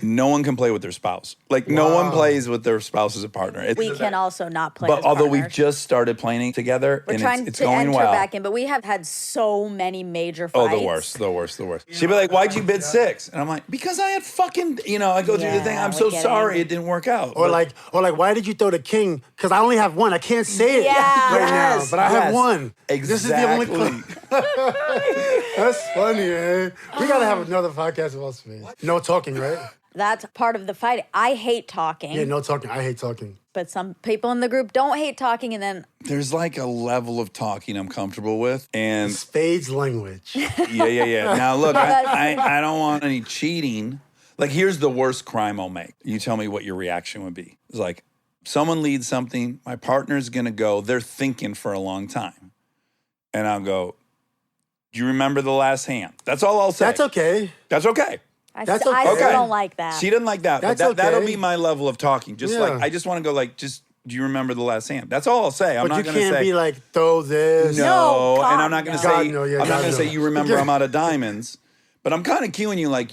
No one can play with their spouse. Like, no one plays with their spouse as a partner. It's, We can also not play. but as although we've partners. just started playing together, We're and trying it's to going enter well. back in, but we have had so many major Oh, fights. the worst. She'd be like, "Why'd you bid 6?" And I'm like, "Because I had fucking, I go through the thing. Yeah, I'm we so get sorry angry. it didn't work out." Or But- like, why did you throw the king? Because I only have one. I can't say it Yeah. right now, Yes, but I have yes. one. Exactly. This is the only That's funny, man. We gotta have another podcast about spades. No talking, right? That's part of the fight. I hate talking. Yeah, no talking. I hate talking. But some people in the group don't hate talking, and then There's like a level of talking I'm comfortable with. And Spades language. yeah. Now, look, I don't want any cheating. Like, here's the worst crime I'll make. You tell me what your reaction would be. It's like, someone leads something, my partner's going to go, they're thinking for a long time. And I'll go, do you remember the last hand? That's all I'll say. That's okay. That's okay. I That's still okay. don't like that. She doesn't like that. But That's that'll okay. be my level of talking. Just Yeah. like, I just want to go like, just, do you remember the last hand? That's all I'll say. I'm But not you going to can't say. be like, throw this. No, God, and I'm not going to no. say. God, no, yeah, I'm not God, going to no. say you remember I'm out of diamonds, but I'm kind of cueing you like,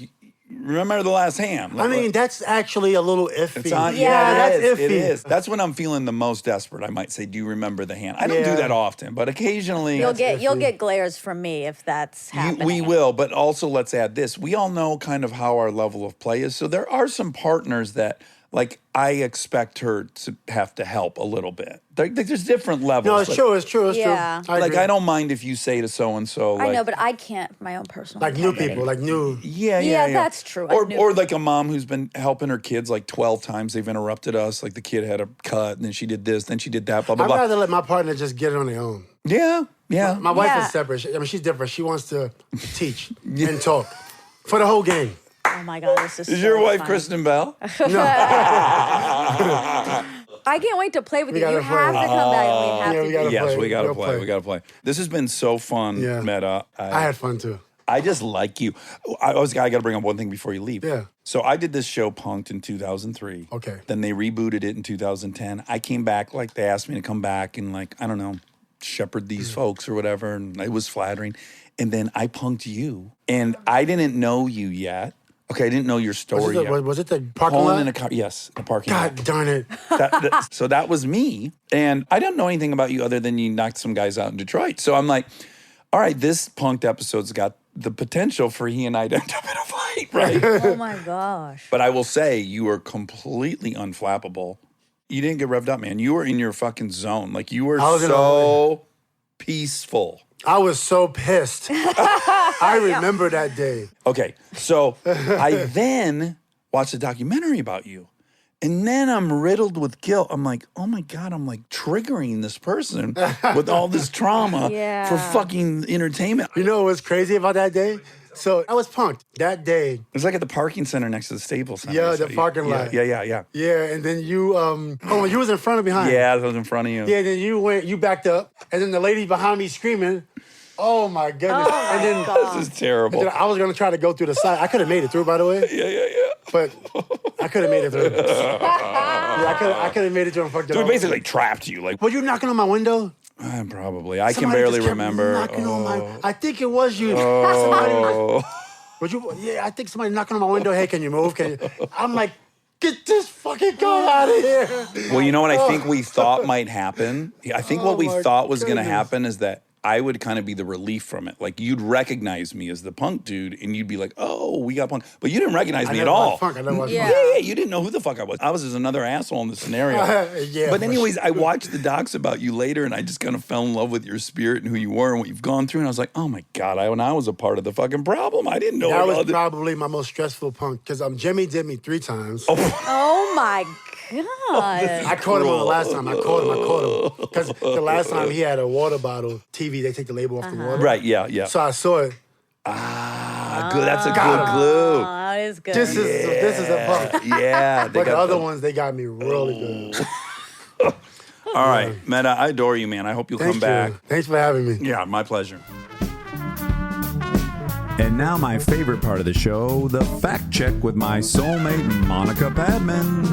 remember the last hand. I mean, that's actually a little iffy. it's on. Yeah, Yeah, it that's is. It iffy. is. That's when I'm feeling the most desperate. I might say, do you remember the hand? I don't do Yeah. that often, but occasionally You'll get glares from me if that's happening. we will. But also, let's add this: we all know kind of how our level of play is. So there are some partners that. Like, I expect her to have to help a little bit. There's different levels. No, it's Like- true. It's true. It's Yeah. true. Like, agree. I don't mind if you say to so-and-so, like, I know, but I can't for my own personal Like new integrity. people, like new. Yeah, that's true. Or like a mom who's been helping her kids like 12 times. They've interrupted us. Like the kid had a cut, and then she did this, then she did that, blah, blah, I'd blah. rather let my partner just get it on their own. Yeah. My wife Yeah. is separate. I mean, she's different. She wants to teach and talk for the whole game. Oh my God, this is Is so your wife funny. Kristen Bell? I can't wait to play with We you. You gotta have play. to come back and we have Yeah, to we gotta do Yes, play. we got to We'll play. play. We got to play. This has been so fun, Yeah. Metta. I had fun too. I just like you. I got to bring up one thing before you leave. Yeah. So I did this show Punked in 2003. Okay. Then they rebooted it in 2010. I came back, like they asked me to come back and like, I don't know, shepherd these folks or whatever. And it was flattering. And then I punked you. And I didn't know you yet. Okay, I didn't know your story yet. Was it the parking Pulling lot? in a car. Yes, the parking lot. God darn it. So that was me. And I didn't know anything about you other than you knocked some guys out in Detroit. So I'm like, all right, this punked episode's got the potential for he and I to end up in a fight, right? Oh my gosh. But I will say you were completely unflappable. You didn't get revved up, man. You were in your fucking zone. Like you were I was in so peaceful. I was so pissed. I remember that day. Okay, so I then watched a documentary about you. And then I'm riddled with guilt. I'm like, oh my God, I'm like triggering this person with all this trauma Yeah. for fucking entertainment. You know what was crazy about that day? So I was punked that day. It was like at the parking center next to the Staples Center. Yeah, So the parking lot. Yeah. Yeah, and then you, you was in front or behind? Yeah, that was in front of you. Yeah, then you backed up, and then the lady behind me screaming, oh my goodness. and then, This is terrible. then I was gonna try to go through the side. I could have made it through, by the way. Yeah. But I could have made it through. I could have made it through and fucked it So we up. basically trapped you. Like, Were you knocking on my window? probably. I can Somebody barely just kept remember. Knocking on my, I think it was you. Somebody was, would you? Yeah, I think somebody knocking on my window. Hey, can you move? Can you? I'm like, get this fucking guy out of here. Well, you know what I think we thought might happen? I think what we my thought was going to goodness. happen is that I would kind of be the relief from it. Like, you'd recognize me as the punk dude, and you'd be like, oh, we got punk. But you didn't recognize I me at never all. watched Funk. I never watched Yeah. Funk. Yeah, you didn't know who the fuck I was. I was just another asshole in the scenario. Yeah, But for anyways, sure. I watched the docs about you later, and I just kind of fell in love with your spirit and who you were and what you've gone through. And I was like, oh my God, I was a part of the fucking problem. I didn't know That all was the- probably my most stressful punk because Jimmy did me 3 times. Oh my God. I caught him on the last time. I caught him. Because the last time he had a water bottle, TV, they take the label off the water. Right, yeah. So I saw it. Good. That's a Got good him. glue. Oh, that is good. This is a punk. Yeah. they But the got other ones, they got me really good. All right, Metta, I adore you, man. I hope you'll Thank come back. you. Thanks for having me. Yeah, my pleasure. And now my favorite part of the show, the fact check with my soulmate, Monica Padman.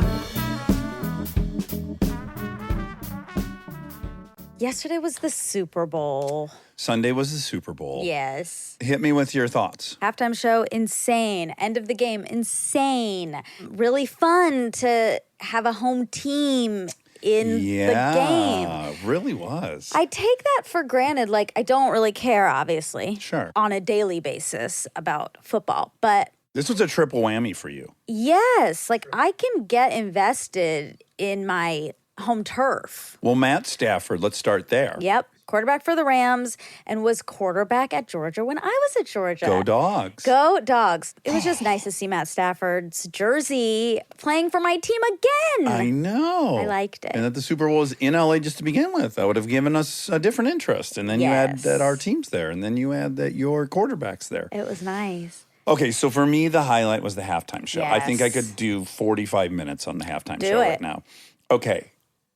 Yesterday was the Super Bowl. Sunday was the Super Bowl. Yes. Hit me with your thoughts. Halftime show, insane. End of the game, insane. Really fun to have a home team in the game. Yeah, it really was. I take that for granted. Like, I don't really care, obviously, Sure. on a daily basis about football. But This was a triple whammy for you. yes, like, I can get invested in my home turf. Well, Matt Stafford, let's start there. Yep. Quarterback for the Rams and was quarterback at Georgia when I was at Georgia. Go Dogs. Go Dogs. It was just nice to see Matt Stafford's jersey playing for my team again. I know. I liked it. And that the Super Bowl was in LA just to begin with. That would have given us a different interest. And then you add Yes. that our team's there. And then you add that your quarterback's there. It was nice. Okay, so for me, the highlight was the halftime show. I think I Yes. could do 45 minutes on the halftime Do show it. right now. Okay,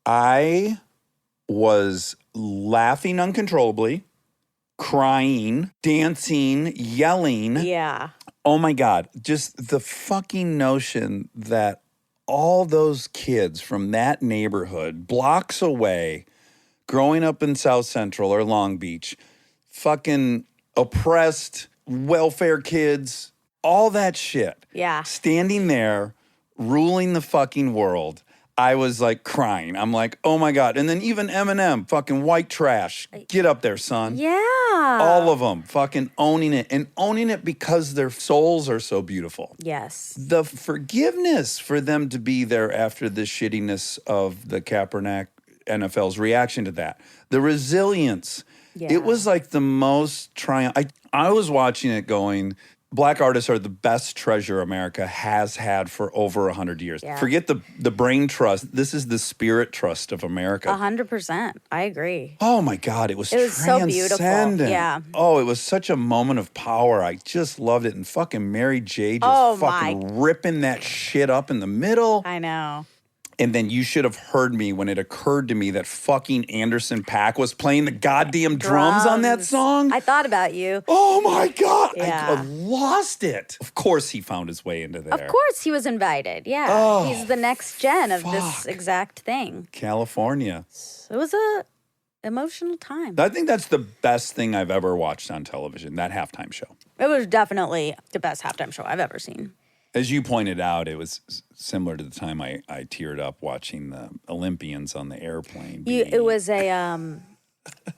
I was laughing uncontrollably, crying, dancing, yelling. Yeah. Oh my God, just the fucking notion that all those kids from that neighborhood, blocks away, growing up in South Central or Long Beach, fucking oppressed welfare kids, all that shit. Yeah. Standing there, ruling the fucking world. I was like crying. I'm like, oh my God. And then even Eminem, fucking white trash. Get up there, son. Yeah. All of them fucking owning it and owning it because their souls are so beautiful. Yes. The forgiveness for them to be there after the shittiness of the Kaepernick NFL's reaction to that. The resilience. Yeah. It was like the most triumph. I was watching it going, Black artists are the best treasure America has had for over 100 years. Yeah. Forget the brain trust. This is the spirit trust of America. 100%. I agree. Oh my God, it was so beautiful. transcendent. Yeah. Oh, it was such a moment of power. I just loved it. And fucking Mary J just Oh, fucking ripping that shit up in the middle. I know. And then you should have heard me when it occurred to me that fucking Anderson .Paak was playing the goddamn drums on that song. I thought about you. Oh my God. Yeah. I lost it. Of course he found his way into there. Of course he was invited. Yeah. Oh, He's the next gen of this fuck. exact thing. California. It was a emotional time. I think that's the best thing I've ever watched on television, that halftime show. It was definitely the best halftime show I've ever seen. As you pointed out, it was similar to the time I teared up watching the Olympians on the airplane. It was a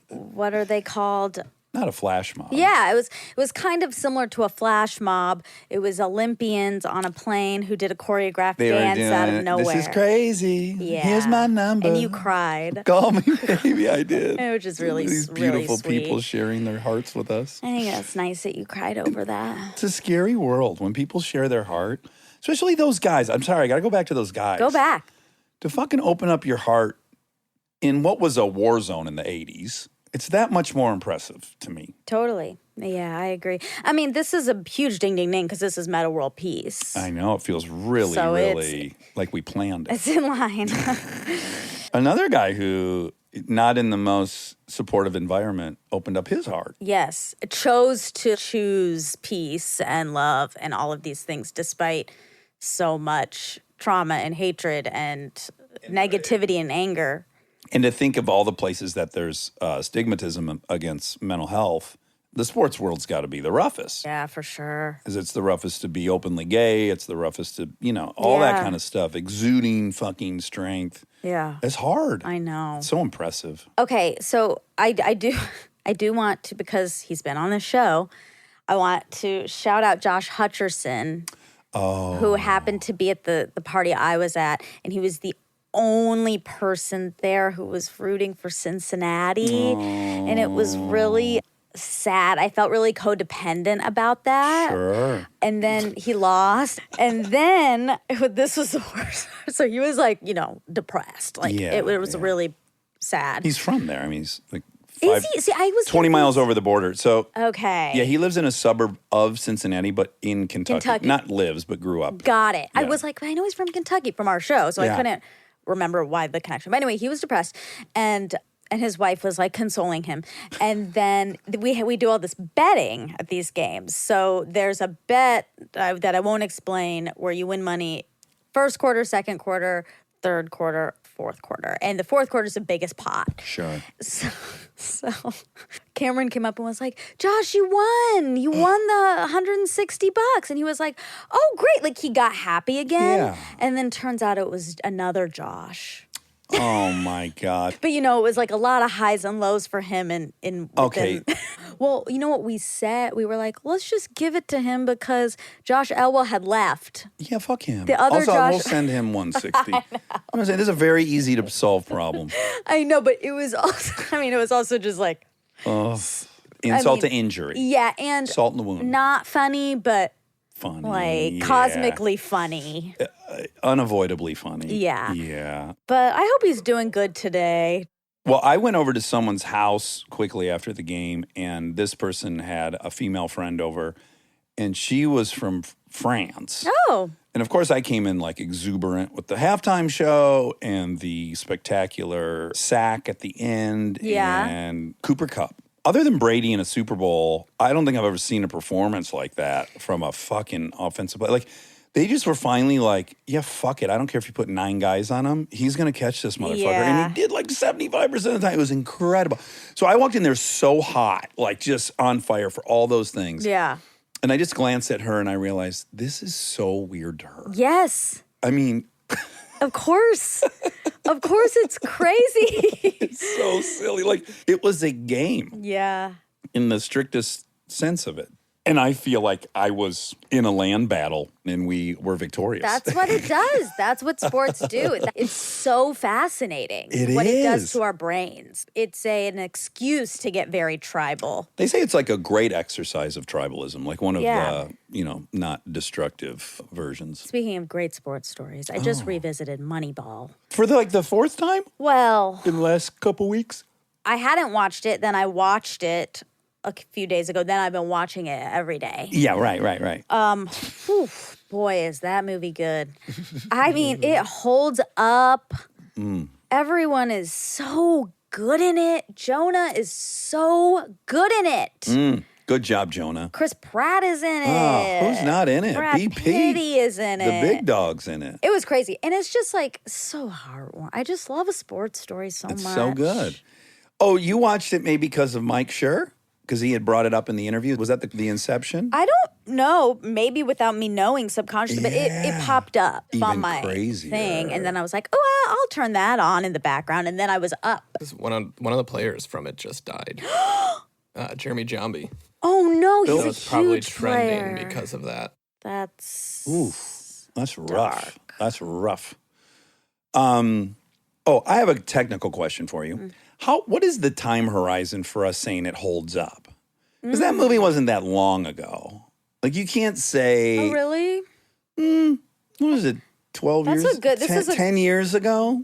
what are they called? Not a flash mob. Yeah, it was kind of similar to a flash mob. It was Olympians on a plane who did a choreographed They were dance out of doing, nowhere. this is crazy. Yeah. Here's my number. And you cried. Call me baby. I did. It was just really, These really beautiful sweet. people sharing their hearts with us. I think it's nice that you cried over that. It's a scary world when people share their heart, especially those guys. I'm sorry, I got to go back to those guys. Go back. To fucking open up your heart in what was a war zone in the 80s. It's that much more impressive to me. Totally. Yeah, I agree. I mean, this is a huge ding ding ding because this is Metta World Peace. I know. It feels really, So really like we planned it. It's in line. Another guy who, not in the most supportive environment, opened up his heart. Yes. Chose to choose peace and love and all of these things despite so much trauma and hatred and negativity and anger. And to think of all the places that there's stigmatism against mental health, the sports world's got to be the roughest. Yeah, for sure. Because it's the roughest to be openly gay. It's the roughest to, all that Yeah. kind of stuff. Exuding fucking strength. Yeah. It's hard. I know. It's so impressive. Okay, so I do want to, because he's been on the show, I want to shout out Josh Hutcherson, who happened to be at the party I was at, and he was the only person there who was rooting for Cincinnati, and it was really sad. I felt really codependent about that. Sure. And then he lost, and then this was the worst. So he was like, depressed. Like Yeah, it was yeah. really sad. He's from there. I mean, he's like Is he? See, I was 20 miles over the border. So, Okay. yeah, he lives in a suburb of Cincinnati, but in Kentucky. Not lives, but grew up. Got it. I Yeah. was like, I know he's from Kentucky from our show, so Yeah. I couldn't remember why the connection. But anyway, he was depressed, and his wife was like consoling him. And then we do all this betting at these games. So there's a bet that I won't explain where you win money first quarter, second quarter, third quarter, fourth quarter, and the fourth quarter is the biggest pot. Sure. So Cameron came up and was like, Josh, you won the $160. And he was like, oh, great. Like he got happy again. Yeah. And then turns out it was another Josh. Oh my God. But it was like a lot of highs and lows for him. Okay. Well, you know what we said? We were like, let's just give it to him because Josh Elwell had left. Yeah, fuck him. The other also, Josh- we'll send him 160. I'm saying this is a very easy to solve problem. I know, but it was also just like, Insult to injury. yeah, and Salt in the wound. not funny, but Funny. like yeah. cosmically funny. Unavoidably funny. Yeah. Yeah. But I hope he's doing good today. Well, I went over to someone's house quickly after the game, and this person had a female friend over, and she was from France. Oh. And of course, I came in like exuberant with the halftime show and the spectacular sack at the end Yeah. and Cooper Cup. Other than Brady in a Super Bowl, I don't think I've ever seen a performance like that from a fucking offensive player. Like, they just were finally like, yeah, fuck it. I don't care if you put 9 guys on him. He's going to catch this motherfucker. Yeah. And he did like 75% of the time. It was incredible. So I walked in there so hot, like just on fire for all those things. Yeah. And I just glanced at her and I realized this is so weird to her. Yes. I mean, Of course. Of course it's crazy. it's so silly. Like, it was a game Yeah. in the strictest sense of it. And I feel like I was in a land battle and we were victorious. That's what it does. That's what sports do. It's so fascinating It what it does is. to our brains. It's an excuse to get very tribal. They say it's like a great exercise of tribalism, like one of Yeah. the, not destructive versions. Speaking of great sports stories, I just revisited Moneyball. For the fourth time Well, in the last couple weeks? I hadn't watched it. Then I watched it a few days ago. Then I've been watching it every day. Yeah, right. Whew, boy, is that movie good. I mean, it holds up. Everyone is so good in it. Jonah is so good in it. Good job, Jonah. Chris Pratt is in it. Oh, who's not in it? Brad BP. Pitt is in The it. big dog's in it. It was crazy. And it's just like so heartwarming. I just love a sports story so It's much. so good. Oh, you watched it maybe because of Mike Schur? Because he had brought it up in the interview. Was that the inception? I don't know, maybe without me knowing subconsciously, but it Yeah. popped up Even on my crazier. thing. And then I was like, oh, I'll turn that on in the background. And then I was up. One of the players from it just died. Jeremy Jambi. Oh, no, So he's a it's probably huge trending player. because of that. That's... Oof. That's rough. That's rough. I have a technical question for you. What is the time horizon for us saying it holds up? Because that movie wasn't that long ago. Like, you can't say, Oh, really? what is it, 12 That's years? a good- this 10, is a- 10 years ago?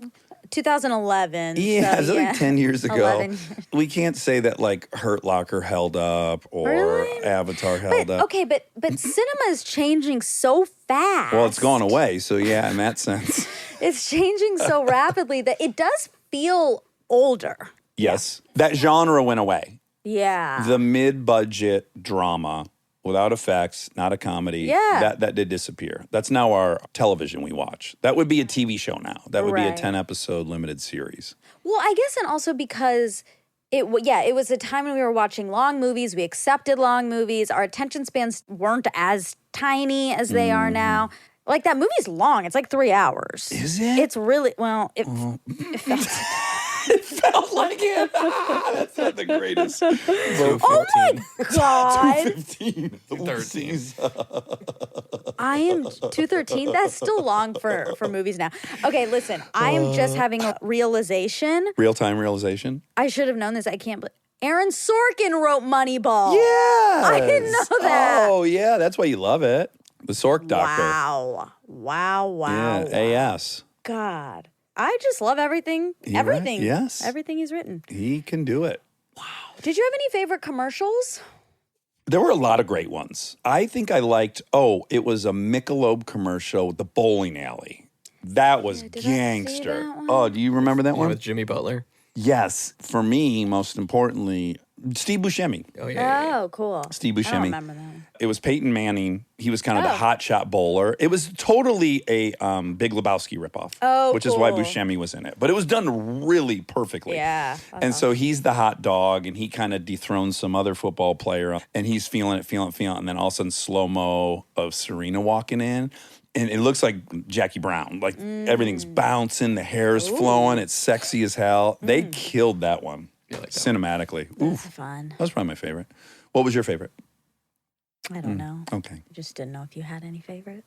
2011. Yeah, so, it's like 10 years ago. 11 years. We can't say that, like, Hurt Locker held up or Really? Avatar held But, up. okay, but cinema is changing so fast. Well, it's gone away. So, yeah, in that sense. It's changing so rapidly that it does feel older. Yes. That genre went away. Yeah. The mid-budget drama without effects, not a comedy. Yeah. That did disappear. That's now our television we watch. That would be a TV show now. That would be a Right. 10-episode limited series. Well, I guess, and also because it was a time when we were watching long movies. We accepted long movies. Our attention spans weren't as tiny as they are now. Like, that movie's long. It's like 3 hours. Is it? It's really, well, it felt... It felt like it. That's not the greatest. Oh my God. 15. 13. I am 213. That's still long for movies now. Okay, listen, I am just having a realization. Real-time realization? I should have known this. I can't believe Aaron Sorkin wrote Moneyball. Yeah. I didn't know that. Oh, yeah. That's why you love it. The Sork Doctor. Wow. Yeah, AS. God. I just love everything. You're right. Everything. Yes. Everything he's written. He can do it. Did you have any favorite commercials? There were a lot of great ones. I think I liked, it was a Michelob commercial with the bowling alley. That was did I see gangster. that one? Oh, do you remember that one? With Jimmy Butler. Yes. For me, most importantly, Steve Buscemi. Oh, yeah. Oh, cool. Steve I don't Buscemi. remember that one. It was Peyton Manning. He was kind of the Oh. hot shot bowler. It was totally a Big Lebowski ripoff. Oh, which is why cool. Buscemi was in it. But it was done really perfectly. Yeah. And so he's the hot dog, and he kind of dethrones some other football player, and he's feeling it, and then all of a sudden slow-mo of Serena walking in. And it looks like Jackie Brown. Like everything's bouncing, the hair's flowing, it's sexy as hell. They killed that one cinematically. That's Oof. fun. That was probably my favorite. What was your favorite? I don't know. Okay. I just didn't know if you had any favorites.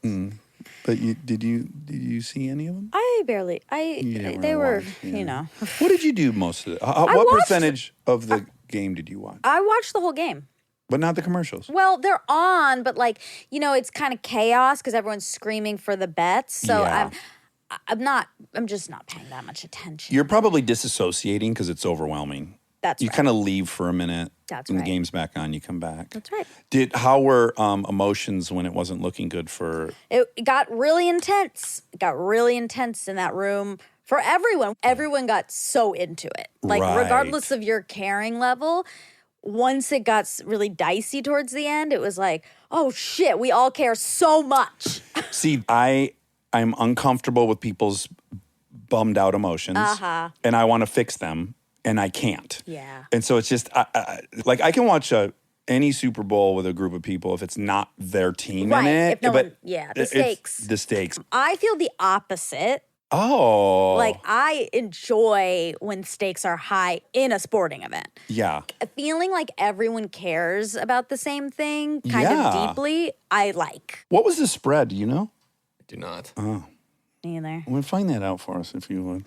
But did you see any of them? I barely. You didn't They really were, watch, yeah. you know. What did you do most of it? What watched- percentage of the game did you watch? I watched the whole game. But not the commercials. Well, they're on, but like, you know, it's kind of chaos because everyone's screaming for the bets. So Yeah. I'm just not paying that much attention. You're probably disassociating because it's overwhelming. That's You right. kind of leave for a minute. That's and right. the game's back on, you come back. That's right. How were emotions when it wasn't looking good for? It got really intense. It got really intense in that room for everyone. Everyone got so into it. Like, Right. regardless of your caring level, once it got really dicey towards the end, it was like, oh shit, we all care so much. See, I'm uncomfortable with people's bummed out emotions, and I want to fix them, and I can't. Yeah. And so it's just like I can watch any Super Bowl with a group of people if it's not their team Right. in it. If no but one, the it's stakes. The stakes. I feel the opposite. Oh. Like, I enjoy when stakes are high in a sporting event. Yeah. Feeling like everyone cares about the same thing kind Yeah. of deeply, I like. What was the spread? Do you know? Do not. Either. Well, find that out for us if you would.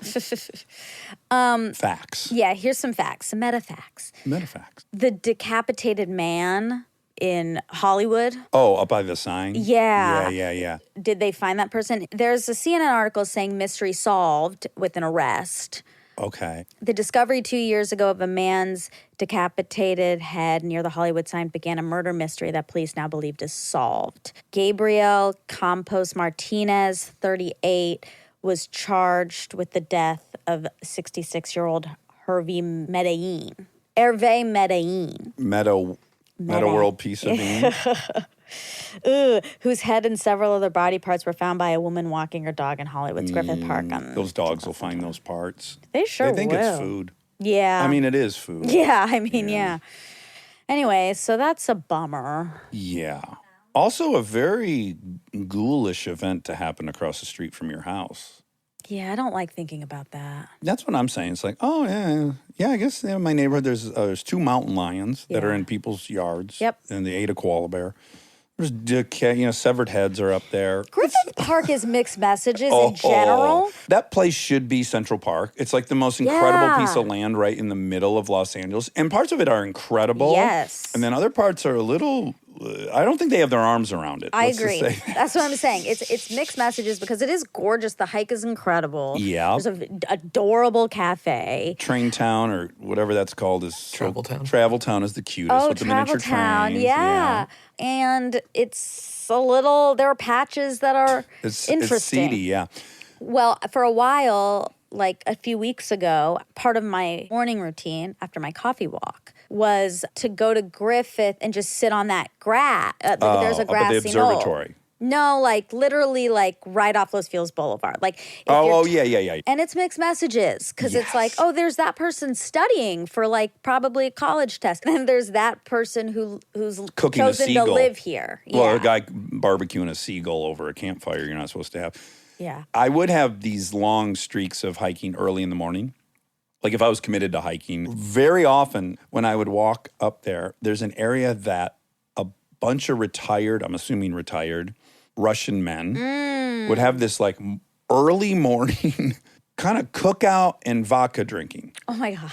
Facts. Yeah, here's some facts, some meta facts. Meta facts. The decapitated man in Hollywood, Oh, up by the sign? Yeah. Yeah. did they find that person? There's a CNN article saying mystery solved with an arrest. Okay. The discovery 2 years ago of a man's decapitated head near the Hollywood sign began a murder mystery that police now believed is solved. Gabriel Campos Martinez, 38, was charged with the death of 66-year-old Hervé Medellin. Hervé Medellin. Metta World Peace of Being. Whose head and several other body parts were found by a woman walking her dog in Hollywood's Griffith Park. Those dogs will find those parts. They sure They think will. it's food. Yeah. I mean, it is food. Yeah, I mean, yeah. Anyway, so that's a bummer. Yeah. Also, a very ghoulish event to happen across the street from your house. Yeah, I don't like thinking about that. That's what I'm saying. It's like, oh, yeah. I guess in my neighborhood, there's 2 mountain lions that are Yeah. in people's yards. Yep. And they ate a koala bear. There's severed heads are up there. Griffith Park is mixed messages in general. That place should be Central Park. It's like the most incredible Yeah. piece of land right in the middle of Los Angeles. And parts of it are incredible. Yes. And then other parts are a little, I don't think they have their arms around it. I Let's just agree. say that. That's what I'm saying. It's mixed messages because it is gorgeous. The hike is incredible. Yeah. There's an adorable cafe. Train Town or whatever that's called is Travel Town. Travel Town is the cutest with the Travel miniature Town. trains. Yeah. And it's a little, there are patches that are interesting. It's seedy, yeah. Well, for a while, like a few weeks ago, part of my morning routine after my coffee walk was to go to Griffith and just sit on that grass. There's a Up at grassy the observatory. No, like literally like right off Los Feliz Boulevard. Like if Oh, you're yeah. and it's mixed messages because it's like, Yes. oh, there's that person studying for like probably a college test. And then there's that person who's Cooking a chosen to seagull. live here. Well, yeah. a guy barbecuing a seagull over a campfire you're not supposed to have. Yeah. I would have these long streaks of hiking early in the morning. Like if I was committed to hiking, very often when I would walk up there, there's an area that a bunch of I'm assuming retired, Russian men would have this like early morning kind of cookout and vodka drinking. Oh my God.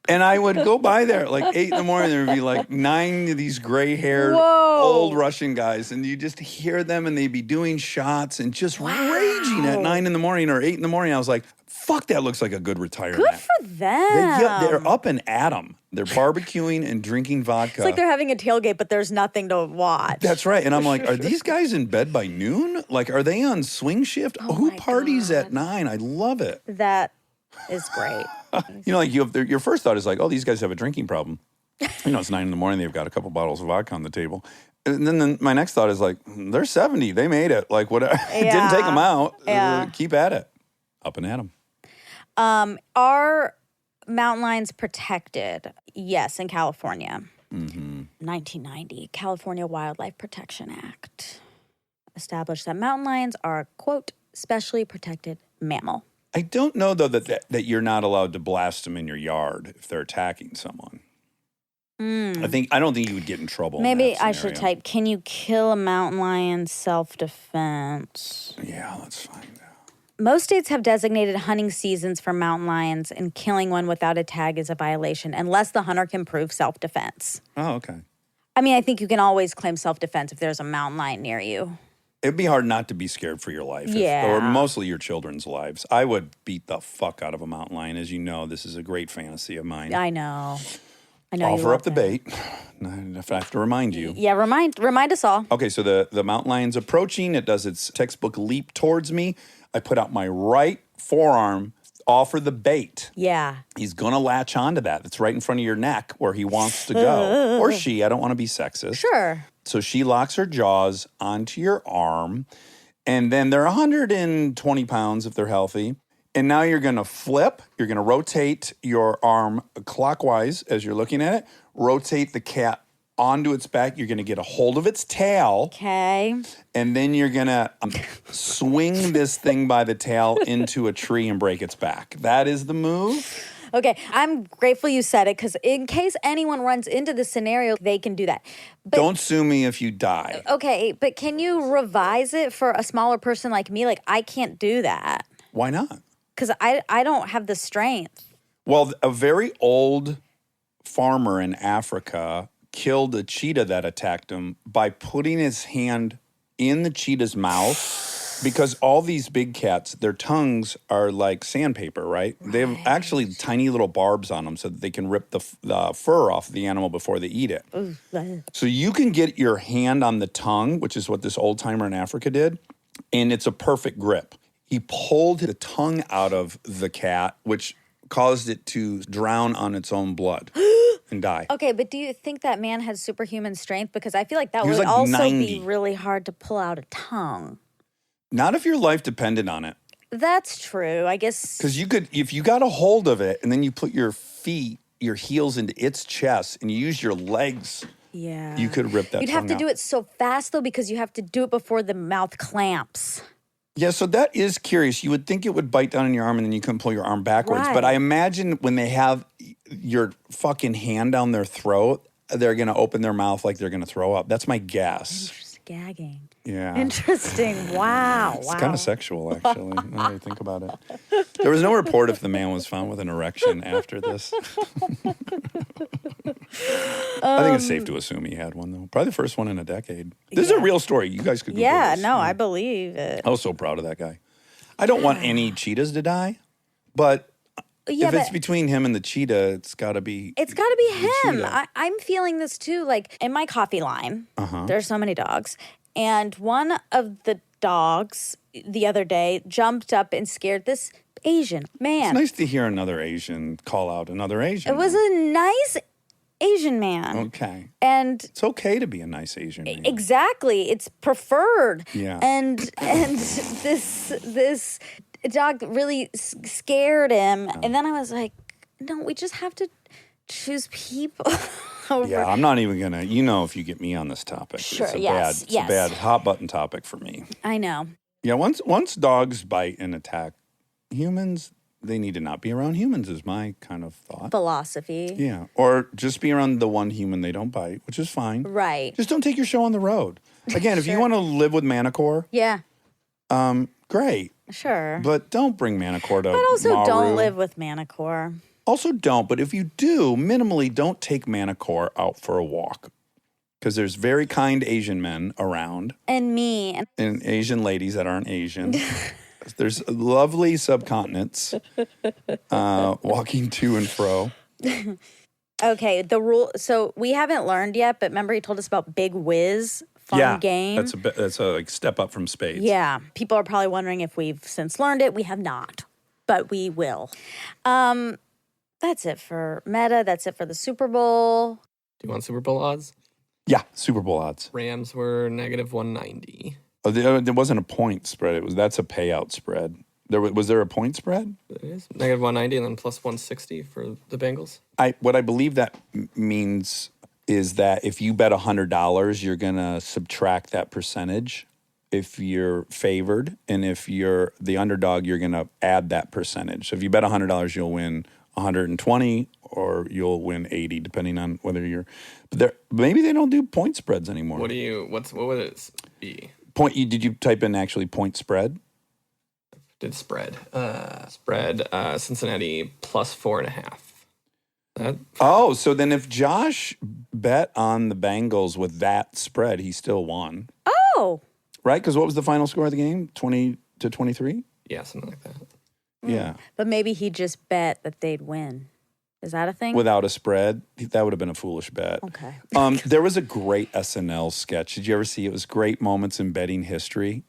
And I would go by there at like 8 in the morning. There would be like 9 of these gray-haired Whoa. old Russian guys, and you just hear them, and they'd be doing shots and just raging at 9 in the morning or 8 in the morning. I was like, "Fuck, that looks like a good retirement." Good for them. They're up and at 'em. They're barbecuing and drinking vodka. It's like they're having a tailgate, but there's nothing to watch. That's right. And I'm like, are these guys in bed by noon? Like, are they on swing shift? Who my parties God. at 9? I love it. That is great. You know, like your first thought is like, oh, these guys have a drinking problem. You know, it's 9 in the morning. They've got a couple bottles of vodka on the table. And then my next thought is like, they're 70. They made it. Like, what? It didn't take them out. Yeah. Keep at it. Up and at them. Are mountain lions protected? Yes, in California. 1990, California Wildlife Protection Act. established that mountain lions are a, quote, specially protected mammal. I don't know, though, that you're not allowed to blast them in your yard if they're attacking someone. I don't think you would get in trouble. Maybe in that I should scenario. type, can you kill a mountain lion self-defense? Yeah, let's find out. Most states have designated hunting seasons for mountain lions, and killing one without a tag is a violation unless the hunter can prove self-defense. Oh, okay. I mean, I think you can always claim self-defense if there's a mountain lion near you. It'd be hard not to be scared for your life. Yeah. Or mostly your children's lives. I would beat the fuck out of a mountain lion. As you know, this is a great fantasy of mine. I know. You Offer love up the that. bait. If I have to remind you. Yeah, remind us all. Okay, so the mountain lion's approaching. It does its textbook leap towards me. I put out my right forearm, offer the bait. Yeah. He's going to latch onto that. It's right in front of your neck where he wants to go. Or she. I don't want to be sexist. Sure. So she locks her jaws onto your arm. And then they're 120 pounds if they're healthy. And now you're going to flip. You're going to rotate your arm clockwise as you're looking at it. Rotate the cat onto its back. You're going to get a hold of its tail. Okay. And then you're going to swing this thing by the tail into a tree and break its back. That is the move. Okay. I'm grateful you said it because in case anyone runs into this scenario, they can do that. But, Don't sue me if you die. okay, but can you revise it for a smaller person like me? Like, I can't do that Why not? because I don't have the strength. Well, a very old farmer in Africa killed a cheetah that attacked him by putting his hand in the cheetah's mouth because all these big cats, their tongues are like sandpaper, right? They have actually tiny little barbs on them so that they can rip the fur off the animal before they eat it. So you can get your hand on the tongue, which is what this old timer in Africa did, and it's a perfect grip. He pulled the tongue out of the cat, which caused it to drown on its own blood and die. Okay, but do you think that man has superhuman strength? Because I feel like that He was would like also 90. be really hard to pull out a tongue. Not if your life depended on it. That's true. I guess. Because you could, if you got a hold of it and then you put your feet, your heels into its chest and you use your legs, Yeah. you could rip that You'd have tongue to out. do it so fast, though, because you have to do it before the mouth clamps. Yeah, so that is curious. You would think it would bite down in your arm and then you couldn't pull your arm backwards. Right. But I imagine when they have your fucking hand down their throat, they're going to open their mouth like they're going to throw up. That's my guess. Just gagging. Yeah. Interesting. Wow. It's kind of sexual, actually, now that I think about it. There was no report if the man was found with an erection after this. I think it's safe to assume he had one, though. Probably the first one in a decade. This is a real story. You guys could Google Yeah, this. no, I believe it. I was so proud of that guy. I don't want any cheetahs to die, but Yeah, if it's but between him and the cheetah, it's got to be. it's got to be him. cheetah. I'm feeling this too. Like in my coffee line, Uh-huh. there's so many dogs. And one of the dogs the other day jumped up and scared this Asian man. It's nice to hear another Asian call out another Asian. It was a nice Asian man. Okay. And It's okay to be a nice Asian man. exactly, it's preferred. Yeah. And this dog really scared him. And then I was like, no, we just have to choose people over. Yeah, I'm not even gonna. You know, if you get me on this topic, Sure, it's a yes, bad, yes. it's a bad hot button topic for me. I know. Yeah, once dogs bite and attack humans, they need to not be around humans. Is my kind of thought. Philosophy. Yeah, or just be around the one human they don't bite, which is fine. Right. Just don't take your show on the road. Again, if you want to live with Manicore, Yeah, great, sure. but don't bring Manicore to. But also Maru. don't live with Manicore. Also, don't. But if you do, minimally, don't take Manicore out for a walk. Because there's very kind Asian men around And me. and Asian ladies that aren't Asian. There's lovely subcontinents walking to and fro. Okay, the rule. So we haven't learned yet, but remember he told us about Big Whiz fun game? That's a like step up from Spades. Yeah, people are probably wondering if we've since learned it. We have not, but we will. That's it for Meta. That's it for the Super Bowl. Do you want Super Bowl odds? Yeah, Super Bowl odds. Rams were negative 190. Oh, there wasn't a point spread. That's a payout spread. Was there a point spread? It is negative 190 and then plus 160 for the Bengals. What I believe that means is that if you bet $100, you're gonna subtract that percentage if you're favored, and if you're the underdog, you're going to add that percentage. So if you bet $100, you'll win 120 or you'll win 80, depending on whether you're. But maybe they don't do point spreads anymore. What would it be? Did you type in actually point spread? Did spread Cincinnati plus 4.5. So then if Josh bet on the Bengals with that spread, he still won. Oh. Right? Because what was the final score of the game? 20-23? Yeah, something like that. Yeah. But maybe he just bet that they'd win. Is that a thing? Without a spread, that would have been a foolish bet. Okay. There was a great SNL sketch. Did you ever see it? It was Great Moments in Betting History.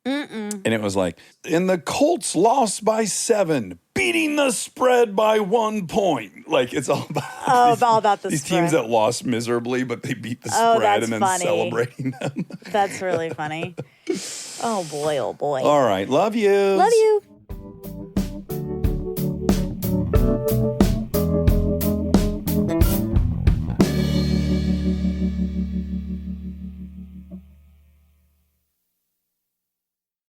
And it was like, and the Colts lost by 7, beating the spread by 1 point. Like, it's all about all about the these spread. teams that lost miserably, but they beat the Oh, spread that's and then funny. celebrating them. That's really funny. Oh boy, oh boy. All right. Love you. Love you.